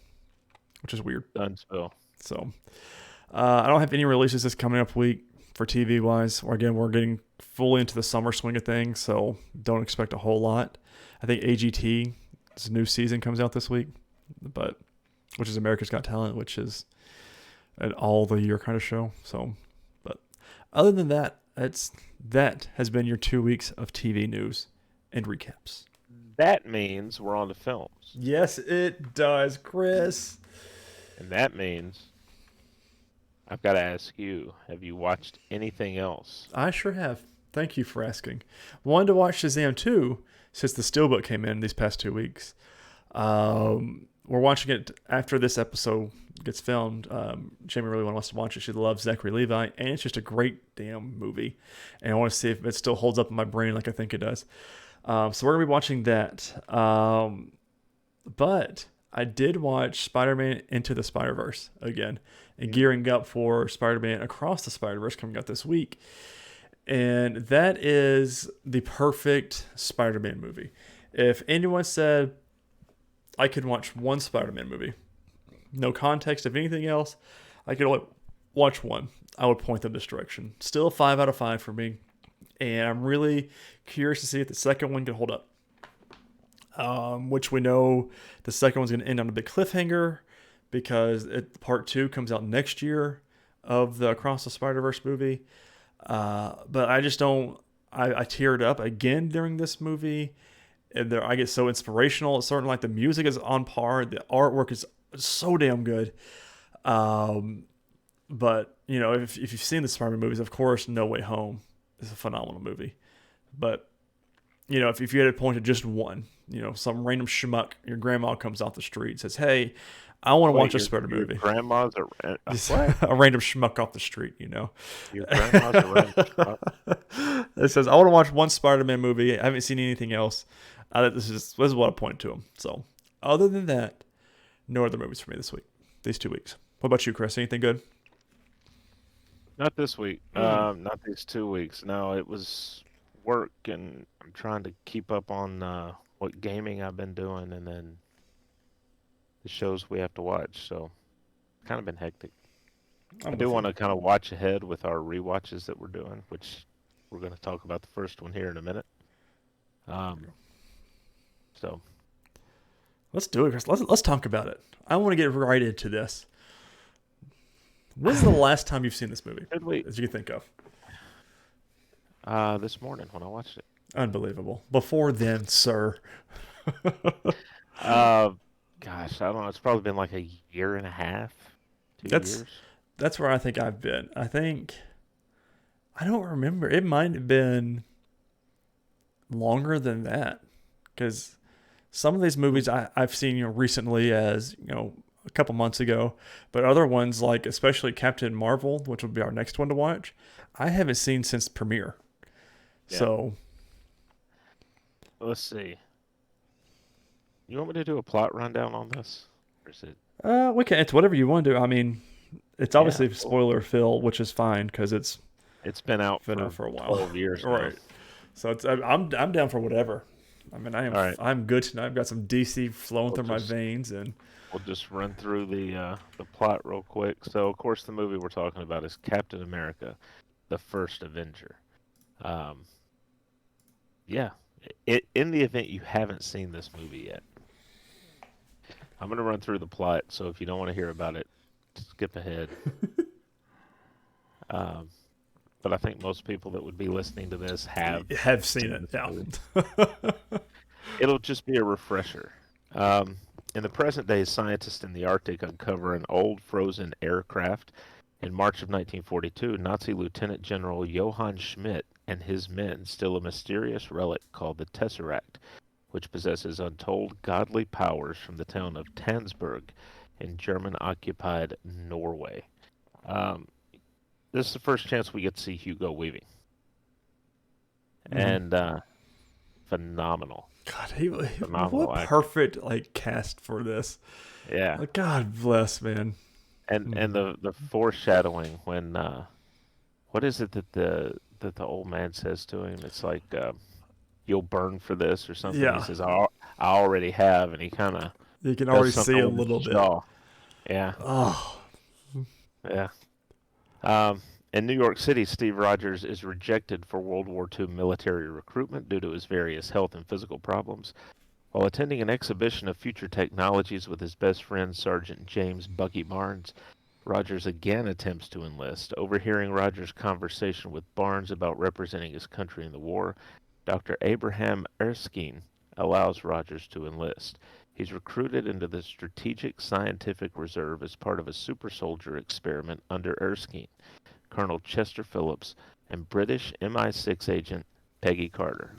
which is weird. Done spill. So, I don't have any releases this coming up week for TV wise. Or again, we're getting fully into the summer swing of things, so don't expect a whole lot. I think AGT's new season comes out this week, but which is America's Got Talent, which is an all the year kind of show. So, but other than that, that has been your 2 weeks of TV news and recaps. That means we're on to films. Yes, it does, Chris. And that means I've got to ask you, have you watched anything else? I sure have. Thank you for asking. Wanted to watch Shazam 2 since the Steelbook came in these past 2 weeks. We're watching it after this episode gets filmed. Jamie really wants to watch it. She loves Zachary Levi, and it's just a great damn movie. And I want to see if it still holds up in my brain like I think it does. So we're going to be watching that. But I did watch Spider-Man Into the Spider-Verse again and gearing up for Spider-Man Across the Spider-Verse coming out this week. And that is the perfect Spider-Man movie. If anyone said I could watch one Spider-Man movie, no context of anything else, I could only watch one, I would point them this direction. Still 5 out of 5 for me. And I'm really curious to see if the second one can hold up. Which we know the second one's going to end on a big cliffhanger because part 2 comes out next year of the Across the Spider-Verse movie. But I just don't. I teared up again during this movie. And I get so inspirational. It's certainly like the music is on par. The artwork is so damn good. But you know, if you've seen the Spider-Man movies, of course, No Way Home is a phenomenal movie. But you know, if you had to point to just one, you know, some random schmuck, your grandma comes off the street and says, "Hey, I want to watch a Spider-Man movie." Grandma's a random schmuck off the street, you know. Your grandma's a random schmuck. It says, "I want to watch one Spider-Man movie. I haven't seen anything else." This is what I point to him. So, other than that, no other movies for me this week. These 2 weeks. What about you, Chris? Anything good? Not this week. Not these 2 weeks. No, it was work, and I'm trying to keep up on what gaming I've been doing, and then the shows we have to watch. So, kind of been hectic. I do want to kind of watch ahead with our rewatches that we're doing, which we're going to talk about the first one here in a minute. So let's do it, Chris. Let's talk about it. I want to get right into this. When's the last time you've seen this movie? Good week. As you can think of. This morning when I watched it. Unbelievable. Before then, sir. Gosh, I don't know. It's probably been like a year and a half, 2 years. That's where I think I've been. I don't remember. It might have been longer than that, because some of these movies I've seen, you know, recently, as you know, a couple months ago, but other ones, like especially Captain Marvel, which will be our next one to watch, I haven't seen since premiere. Yeah. So let's see. You want me to do a plot rundown on this, or is it? We can. It's whatever you want to do. I mean, it's obviously spoiler filled, which is fine because it's been out for a while, 12 years, right? Now. So I'm down for whatever. I mean, I'm good tonight. I've got some DC flowing through my veins, and we'll just run through the plot real quick. So, of course, the movie we're talking about is Captain America, the First Avenger. In the event you haven't seen this movie yet, I'm going to run through the plot. So if you don't want to hear about it, skip ahead. But I think most people that would be listening to this have seen it now. It'll just be a refresher. In the present day, scientists in the Arctic uncover an old frozen aircraft. In March of 1942, Nazi Lieutenant General Johann Schmidt and his men steal a mysterious relic called the Tesseract, which possesses untold godly powers from the town of Tansberg in German-occupied Norway. Um, this is the first chance we get to see Hugo Weaving. Mm-hmm. And phenomenal. God, Phenomenal what acting. perfect cast for this. Yeah. Like, God bless, man. And the foreshadowing when what is it that the old man says to him? It's like you'll burn for this or something. He Yeah, says, I already have, and he kind of you can does already see something a with his little bit. jaw. Yeah, Oh, yeah. Um, in New York City, Steve Rogers is rejected for World War II military recruitment due to his various health and physical problems. While attending an exhibition of future technologies with his best friend, Sergeant James Bucky Barnes, Rogers again attempts to enlist. Overhearing Rogers' conversation with Barnes about representing his country in the war, Dr. Abraham Erskine allows Rogers to enlist. He's recruited into the Strategic Scientific Reserve as part of a super soldier experiment under Erskine, Colonel Chester Phillips, and British MI6 agent Peggy Carter.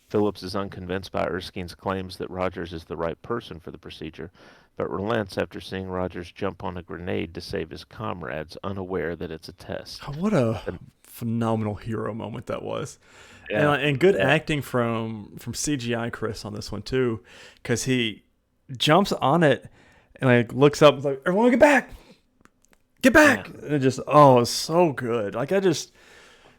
Phillips is unconvinced by Erskine's claims that Rogers is the right person for the procedure, but relents after seeing Rogers jump on a grenade to save his comrades, unaware that it's a test. what a And, phenomenal hero moment that was. yeah, And good yeah, acting from CGI Chris on this one too, because he jumps on it and looks up and is like, everyone get yeah, back, and it just it's so good.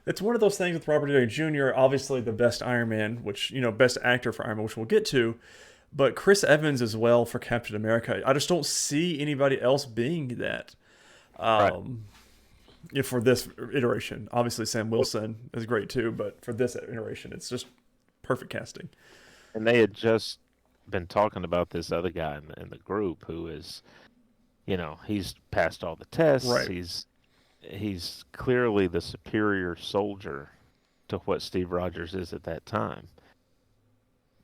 It's one of those things with Robert Downey Jr. Obviously the best Iron Man, which best actor for Iron Man, which we'll get to, but Chris Evans as well for Captain America. I just don't see anybody else being that. right. Um, for this iteration. Obviously, Sam Wilson is great too, but for this iteration, it's just perfect casting. And they had just been talking about this other guy in the group who is, he's passed all the tests. Right. He's clearly the superior soldier to what Steve Rogers is at that time.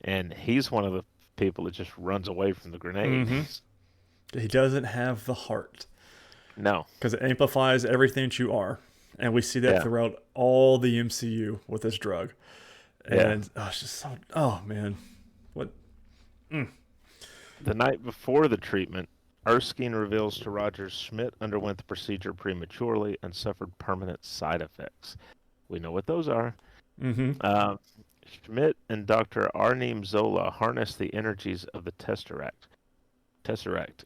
And he's one of the people that just runs away from the grenade. Mm-hmm. He doesn't have the heart No. because it amplifies everything that you are, and we see that Yeah. throughout all the MCU with this drug. Yeah. And it's just so. Oh man, what? The night before the treatment, Erskine reveals to Rogers Schmidt underwent the procedure prematurely and suffered permanent side effects. We know what those are. Mm-hmm. Schmidt and Dr. Arnim Zola harness the energies of the Tesseract,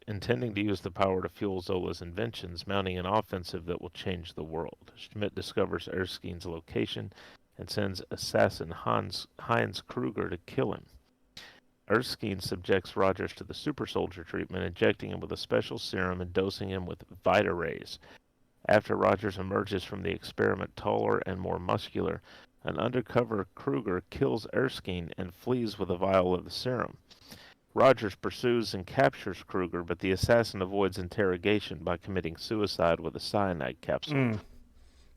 intending to use the power to fuel Zola's inventions, mounting an offensive that will change the world. Schmidt discovers Erskine's location and sends assassin Heinz Kruger to kill him. Erskine subjects Rogers to the super soldier treatment, injecting him with a special serum and dosing him with Vita Rays. After Rogers emerges from the experiment taller and more muscular, an undercover Kruger kills Erskine and flees with a vial of the serum. Rogers pursues and captures Kruger, but the assassin avoids interrogation by committing suicide with a cyanide capsule,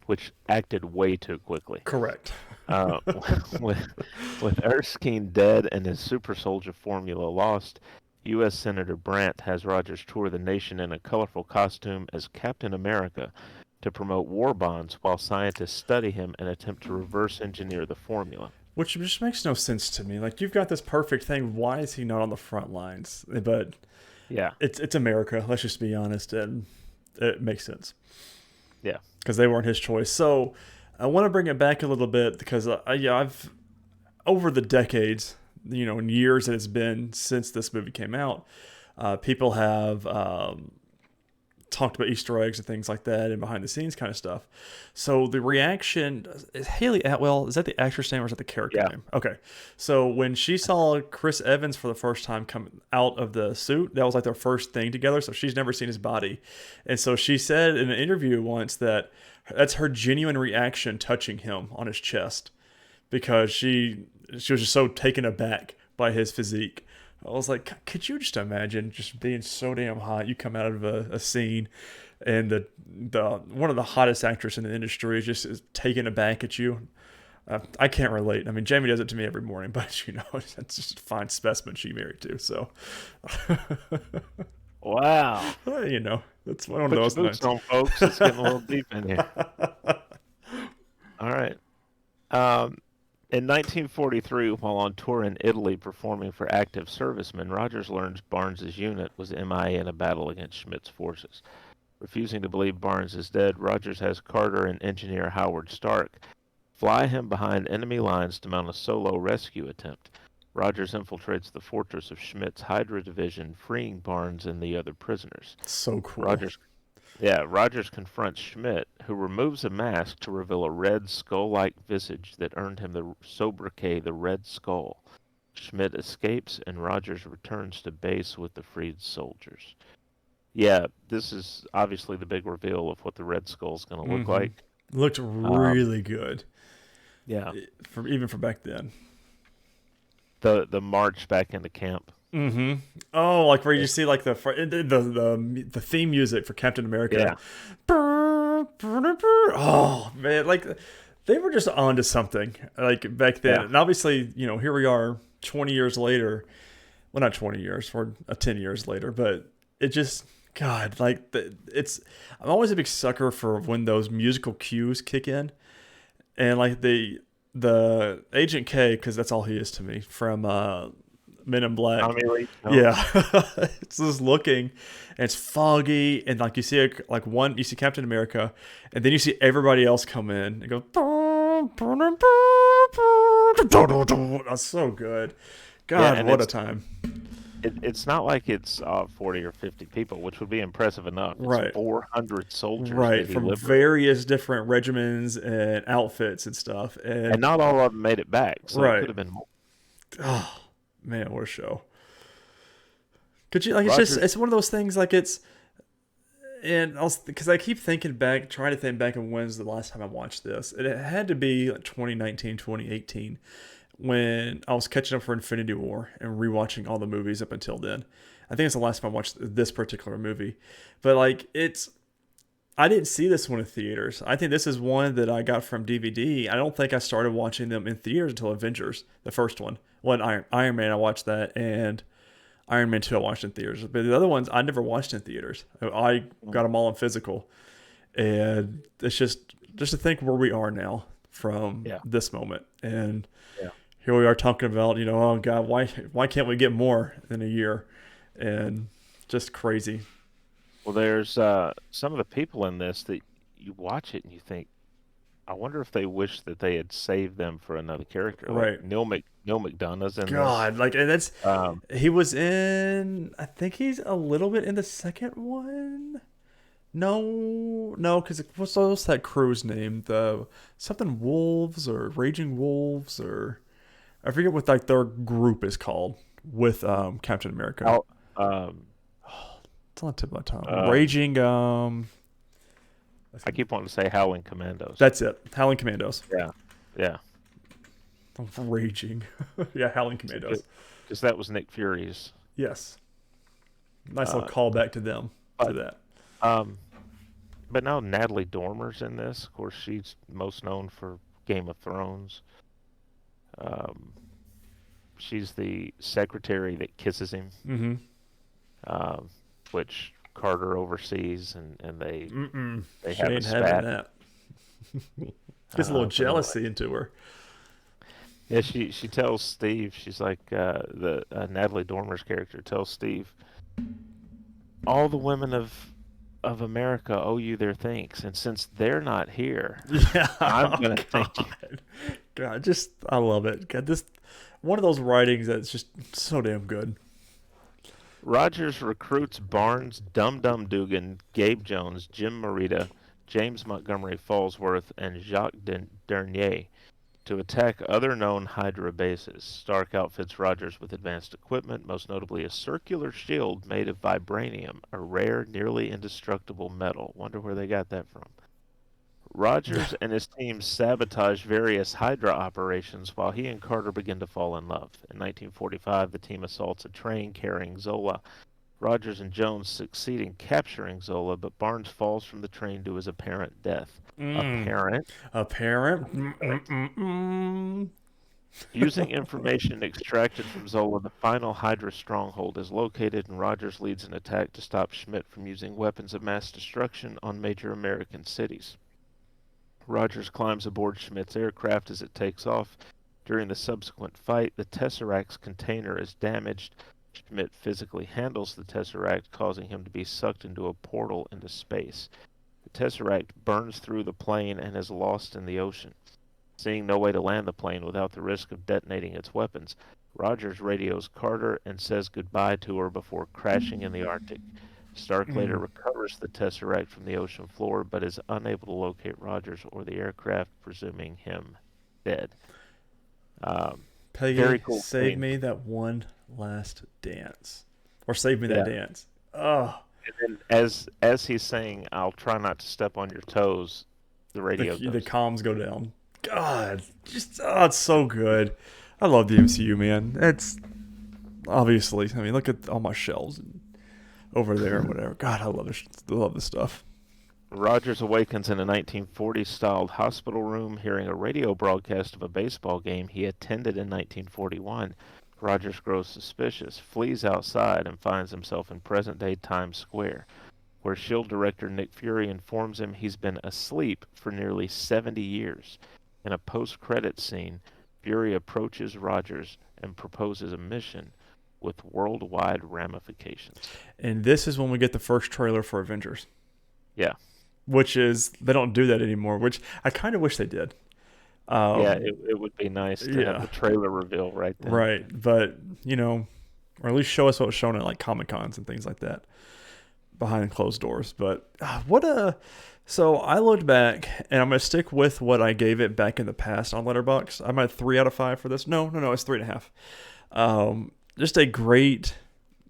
which acted way too quickly. Correct. Uh, with Erskine dead and his super soldier formula lost, U.S. Senator Brandt has Rogers tour the nation in a colorful costume as Captain America to promote war bonds while scientists study him and attempt to reverse engineer the formula. Which just makes no sense to me. Like, you've got this perfect thing. Why is he not on the front lines? But Yeah, it's America. Let's just be honest, and it makes sense yeah, because they weren't his choice. So I want to bring it back a little bit because I've over the decades, and years that it's been since this movie came out, people have talked about Easter eggs and things like that and behind the scenes kind of stuff. So the reaction is Haley Atwell. Is that the actress name or is that the character yeah. name? Okay. So when she saw Chris Evans for the first time come out of the suit, that was like their first thing together. So she's never seen his body. And so she said in an interview once that that's her genuine reaction touching him on his chest because she was just so taken aback by his physique. I was like, could you just imagine just being so damn hot? You come out of a scene, and the one of the hottest actors in the industry is taken aback at you. I can't relate. I mean, Jamie does it to me every morning, but it's just a fine specimen she married to. So, Wow. that's one of Put those your boots nights. on, folks. It's getting a little deep in here. All right. In 1943, while on tour in Italy performing for active servicemen, Rogers learns Barnes's unit was MIA in a battle against Schmidt's forces. Refusing to believe Barnes is dead, Rogers has Carter and engineer Howard Stark fly him behind enemy lines to mount a solo rescue attempt. Rogers infiltrates the fortress of Schmidt's Hydra division, freeing Barnes and the other prisoners. So cool. Rogers confronts Schmidt, who removes a mask to reveal a red skull-like visage that earned him the sobriquet the Red Skull. Schmidt escapes, and Rogers returns to base with the freed soldiers. Yeah, this is obviously the big reveal of what the Red Skull is going to look like. Looked really good. Yeah, even for back then. The march back into camp. Mm-hmm. Oh, like where you see like the theme music for Captain America. Yeah. Oh man, like they were just onto something like back then. Yeah. And obviously, here we are 20 years later. Well, not 20 years, or 10 years later, but it just, God, like I'm always a big sucker for when those musical cues kick in, and like the Agent K, because that's all he is to me from Men in Black. Yeah, it's just looking, and it's foggy, and like you see you see Captain America, and then you see everybody else come in and go. That's so good. God, yeah, what a time. It's not like it's 40 or 50 people, which would be impressive enough. It's right. 400 soldiers. Right, from various different regiments and outfits and stuff. And not all of them made it back, so it could have been more. Oh, man, what a show. Could you, it's one of those things, because I keep trying to think back of when's the last time I watched this. It had to be like 2019, 2018. When I was catching up for Infinity War and rewatching all the movies up until then. I think it's the last time I watched this particular movie. But I didn't see this one in theaters. I think this is one that I got from DVD. I don't think I started watching them in theaters until Avengers, the first one. Iron Man, I watched that, and Iron Man 2 I watched in theaters. But the other ones I never watched in theaters. I got them all in physical. And it's just to think where we are now from this moment. And here we are talking about, oh God, why can't we get more than a year? And just crazy. Well, there's some of the people in this that you watch it and you think, I wonder if they wish that they had saved them for another character. Right. Like Neil McDonough's in God, this. He was in, I think he's a little bit in the second one. No, because what's that crew's name? Something Wolves or Raging Wolves, or I forget what their group is called with Captain America. It's on the tip of my tongue. Raging. I keep wanting to say Howling Commandos. That's it. Howling Commandos. Yeah. Raging. Yeah, Howling Commandos. Because that was Nick Fury's. Yes. Nice little callback to them. To that. But now Natalie Dormer's in this. Of course, she's most known for Game of Thrones. She's the secretary that kisses him, which Carter oversees, and they have a spat. That. Gets a little jealousy into her. Yeah, she tells Steve, she's like, Natalie Dormer's character tells Steve, all the women of America owe you their thanks, and since they're not here, I'm gonna thank you. God, I love it. God, this one of those writings that's just so damn good. Rogers recruits Barnes, Dum Dum Dugan, Gabe Jones, Jim Morita, James Montgomery Falsworth, and Jacques Dernier to attack other known Hydra bases. Stark outfits Rogers with advanced equipment, most notably a circular shield made of vibranium, a rare, nearly indestructible metal. Wonder where they got that from. Rogers and his team sabotage various Hydra operations while he and Carter begin to fall in love. In 1945, the team assaults a train carrying Zola. Rogers and Jones succeed in capturing Zola, but Barnes falls from the train to his apparent death. Apparent. Using information extracted from Zola, the final Hydra stronghold is located, and Rogers leads an attack to stop Schmidt from using weapons of mass destruction on major American cities. Rogers climbs aboard Schmidt's aircraft as it takes off, During the subsequent fight, the Tesseract's container is damaged. Schmidt physically handles the Tesseract, causing him to be sucked into a portal into space. The Tesseract burns through the plane and is lost in the ocean. Seeing no way to land the plane without the risk of detonating its weapons, Rogers radios Carter and says goodbye to her before crashing in the Arctic. Stark later recovers the Tesseract from the ocean floor, but is unable to locate Rogers or the aircraft, presuming him dead. Peggy, very cool save scene. me that one last dance. Or save me that dance. Oh. And then as he's saying, I'll try not to step on your toes, the radio The goes. comms go down. God, it's so good. I love the MCU, man. It's obviously. I mean, look at all my shelves over there, or whatever. God, I love this stuff. Rogers awakens in a 1940s-styled hospital room, hearing a radio broadcast of a baseball game he attended in 1941. Rogers grows suspicious, flees outside, and finds himself in present-day Times Square, where S.H.I.E.L.D. director Nick Fury informs him he's been asleep for nearly 70 years. In a post-credits scene, Fury approaches Rogers and proposes a mission with worldwide ramifications. And this is when we get the first trailer for Avengers. Yeah. Which is, they don't do that anymore, which I kind of wish they did. It would be nice to have the trailer reveal right then. Right, but, or at least show us what was shown at like Comic-Cons and things like that behind closed doors. But so I looked back, and I'm going to stick with what I gave it back in the past on Letterboxd. I'm at 3 out of 5 for this. No, it's 3.5. Just a great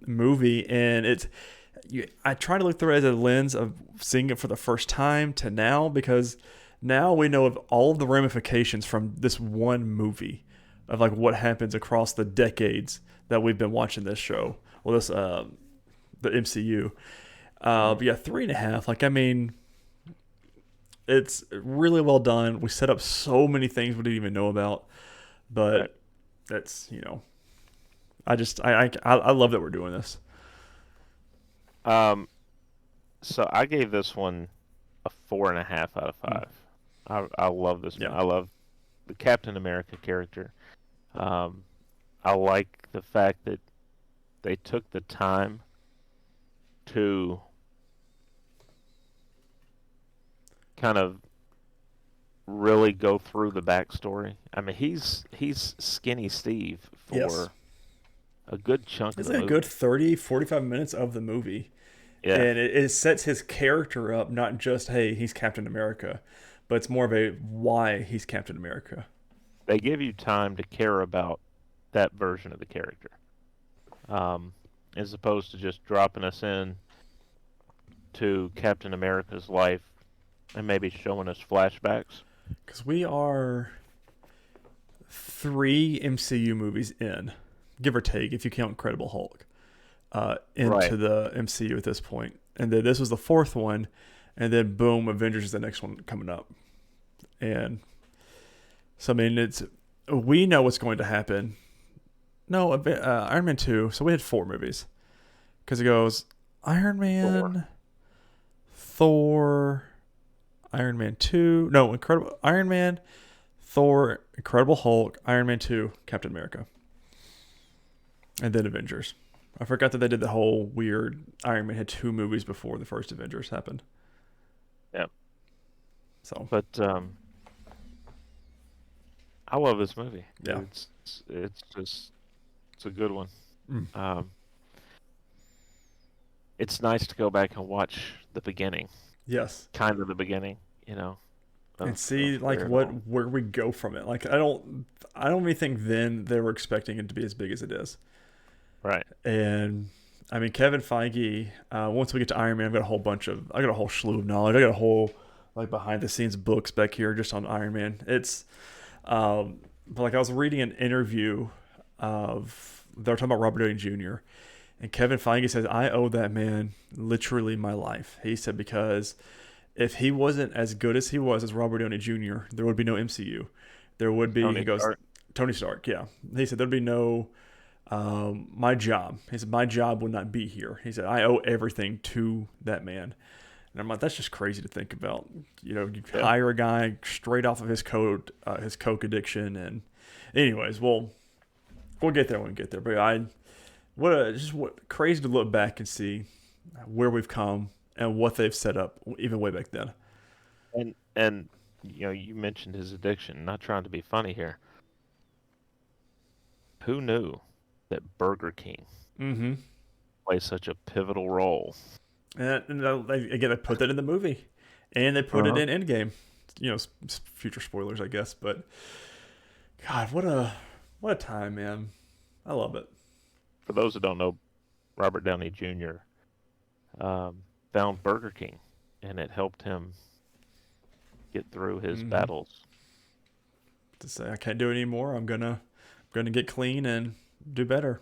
movie, and I try to look through it as a lens of seeing it for the first time to now, because now we know of all of the ramifications from this one movie of like what happens across the decades that we've been watching this show. Well, the MCU. But yeah, 3.5. Like, I mean, it's really well done. We set up so many things we didn't even know about, but that's, I love that we're doing this. So I gave this one a 4.5 out of 5. I love this one. I love the Captain America character. I like the fact that they took the time to kind of really go through the backstory. I mean, he's Skinny Steve for a good chunk of the movie. It's a good 30, 45 minutes of the movie. Yeah. And it sets his character up, not just, hey, he's Captain America, but it's more of a why he's Captain America. They give you time to care about that version of the character, as opposed to just dropping us in to Captain America's life and maybe showing us flashbacks. Because we are 3 MCU movies in, give or take, if you count Incredible Hulk, into the MCU at this point. And then this was the 4th one, and then boom, Avengers is the next one coming up. And so, I mean, we know what's going to happen. No, Iron Man 2, so we had 4 movies. Because it goes Iron Man, Thor, Iron Man 2, no, Iron Man, Thor, Incredible Hulk, Iron Man 2, Captain America. And then Avengers. I forgot that they did the whole weird Iron Man had 2 movies before the first Avengers happened. Yeah. So. But I love this movie. Yeah. It's a good one. It's nice to go back and watch the beginning. Yes. Kind of the beginning, and see where we go from it. Like I don't even think then they were expecting it to be as big as it is. Right. And I mean, Kevin Feige, once we get to Iron Man, I got a whole slew of knowledge. I got a whole like behind the scenes books back here just on Iron Man. It's but like I was reading an interview they were talking about Robert Downey Jr. and Kevin Feige says, I owe that man literally my life. He said, because if he wasn't as good as he was as Robert Downey Jr., there would be no MCU. There would be, Tony Stark, yeah. He said, there'd be no, my job. He said, my job would not be here. He said, I owe everything to that man. And I'm like, that's just crazy to think about. You hire a guy straight off of his coke addiction, and Anyways, we'll get there when we get there. But what crazy to look back and see where we've come and what they've set up even way back then. And you mentioned his addiction. Not trying to be funny here. Who knew that Burger King plays such a pivotal role? And again, they put that in the movie, and they put it in Endgame. Future spoilers, I guess. But God, what a time, man! I love it. For those who don't know, Robert Downey Jr. Found Burger King, and it helped him get through his battles. To say, I can't do it anymore. I'm gonna get clean and do better.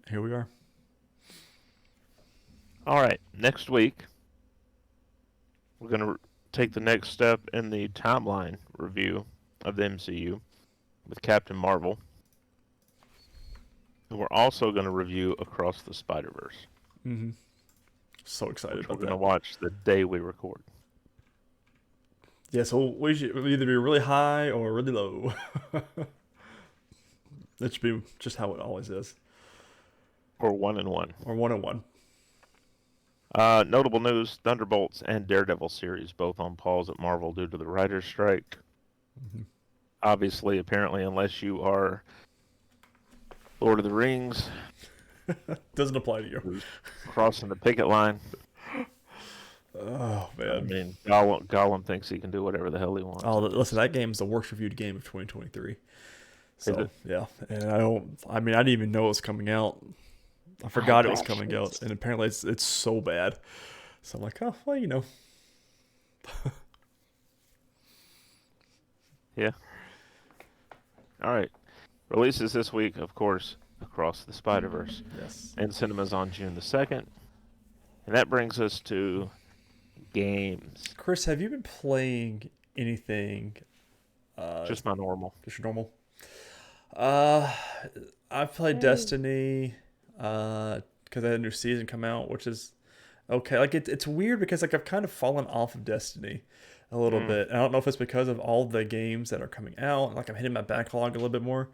Here we are. All right, next week we're gonna take the next step in the timeline review of the MCU with Captain Marvel. And we're also going to review Across the Spider-Verse. So excited about that. We're going to watch the day we record. Yeah, so we should either be really high or really low. That should be just how it always is. Or 1-1. Or 1-1. Notable news, Thunderbolts and Daredevil series both on pause at Marvel due to the writer's strike. Obviously, apparently, unless you are Lord of the Rings. Doesn't apply to you. Crossing the picket line. Oh, man. I mean, Gollum thinks he can do whatever the hell he wants. Oh, listen, that game's the worst reviewed game of 2023. So, yeah. And I didn't even know it was coming out. I forgot it was coming out. And apparently it's so bad. So I'm like, oh, well, Yeah. All right. Releases this week, of course, Across the Spider-Verse. Yes. And cinemas on June the 2nd. And that brings us to games. Chris, have you been playing anything? Just my normal. Just your normal? I've played Destiny because I had a new season come out, which is okay. Like it's weird because like I've kind of fallen off of Destiny a little bit. I don't know if it's because of all the games that are coming out. Like I'm hitting my backlog a little bit more.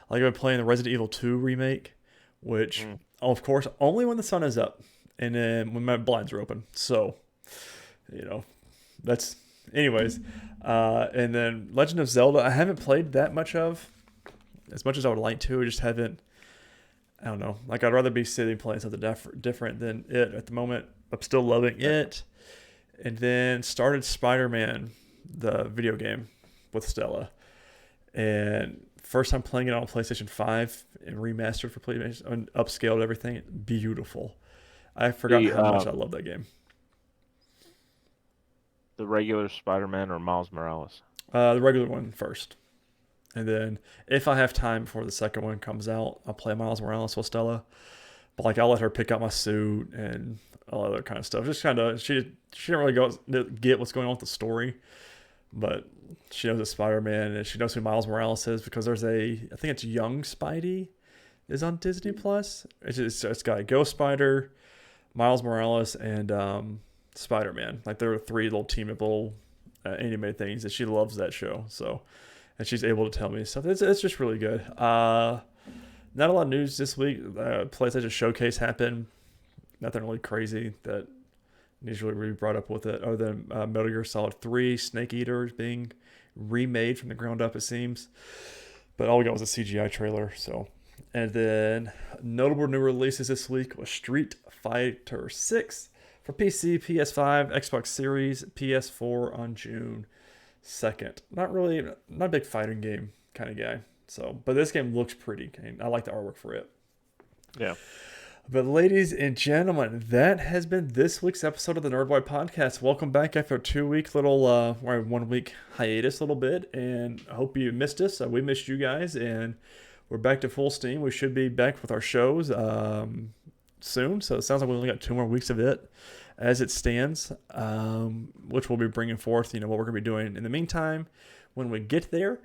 Like I've been playing the Resident Evil 2 remake, which of course only when the sun is up and then when my blinds are open. So, that's anyways. And then Legend of Zelda, I haven't played that much of, as much as I would like to. I just haven't. I don't know. Like I'd rather be sitting playing something different than it at the moment. I'm still loving it. And then started Spider-Man, the video game, with Stella. And first time playing it on PlayStation 5 and remastered for PlayStation and upscaled everything. Beautiful. I forgot how much I love that game. The regular Spider-Man or Miles Morales? The regular one first. And then if I have time before the second one comes out, I'll play Miles Morales with Stella. But like I'll let her pick out my suit and all other kind of stuff. Just kind of she didn't really get what's going on with the story, but she knows it's Spider-Man and she knows who Miles Morales is because there's I think it's Young Spidey is on Disney Plus. It's got Ghost Spider, Miles Morales, and Spider-Man. Like there are three little team of little animated things, and she loves that show. So, and she's able to tell me stuff. It's just really good. Not a lot of news this week. PlayStation Showcase happened. Nothing really crazy that needs to really be brought up with it, other than Metal Gear Solid 3, Snake Eater is being remade from the ground up, it seems. But all we got was a CGI trailer. So, and then notable new releases this week was Street Fighter 6 for PC, PS5, Xbox Series, PS4 on June 2nd. Not a big fighting game kind of guy. So, but this game looks pretty. I like the artwork for it. Yeah. But ladies and gentlemen, that has been this week's episode of the Nerdwide Podcast. Welcome back after a 2-week little, 1 week hiatus a little bit. And I hope you missed us. We missed you guys. And we're back to full steam. We should be back with our shows soon. So it sounds like we only got 2 more weeks of it as it stands, which we'll be bringing forth, what we're going to be doing in the meantime when we get there.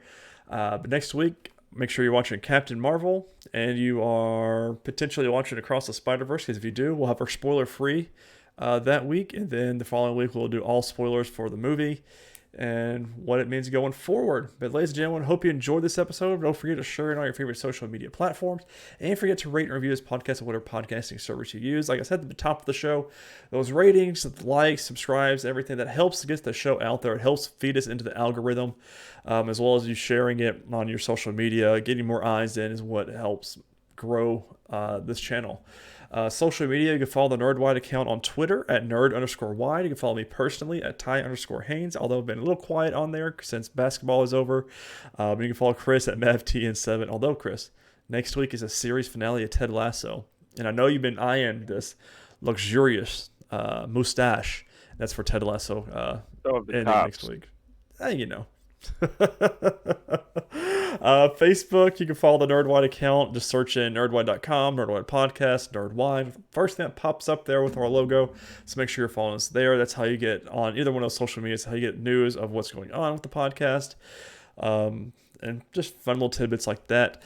But next week, make sure you're watching Captain Marvel and you are potentially watching Across the Spider-Verse, because if you do, we'll have our spoiler-free that week. And then the following week, we'll do all spoilers for the movie. and what it means going forward. But ladies and gentlemen, hope you enjoyed this episode. Don't forget to share it on your favorite social media platforms, and don't forget to rate and review this podcast on whatever podcasting service you use. Like I said at the top of the show, those ratings, likes, subscribes, everything that helps to get the show out there. It helps feed us into the algorithm, as well as you sharing it on your social media. Getting more eyes in is what helps grow this channel. Social media, you can follow the Nerdwide account on Twitter at nerd_wide. You can follow me personally at Ty_Haynes, although I've been a little quiet on there since basketball is over. But you can follow Chris at MavTN7. Although, Chris, next week is a series finale of Ted Lasso. And I know you've been eyeing this luxurious mustache. That's for Ted Lasso ending next week. You know. Facebook, you can follow the Nerdwide account. Just search in nerdwide.com, Nerdwide Podcast, Nerdwide. First thing that pops up there with our logo. So make sure you're following us there. That's how you get on either one of those social medias, how you get news of what's going on with the podcast. And just fun little tidbits like that.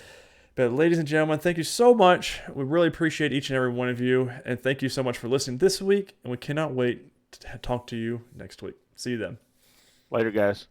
But ladies and gentlemen, thank you so much. We really appreciate each and every one of you. And thank you so much for listening this week. And we cannot wait to talk to you next week. See you then. Later, guys.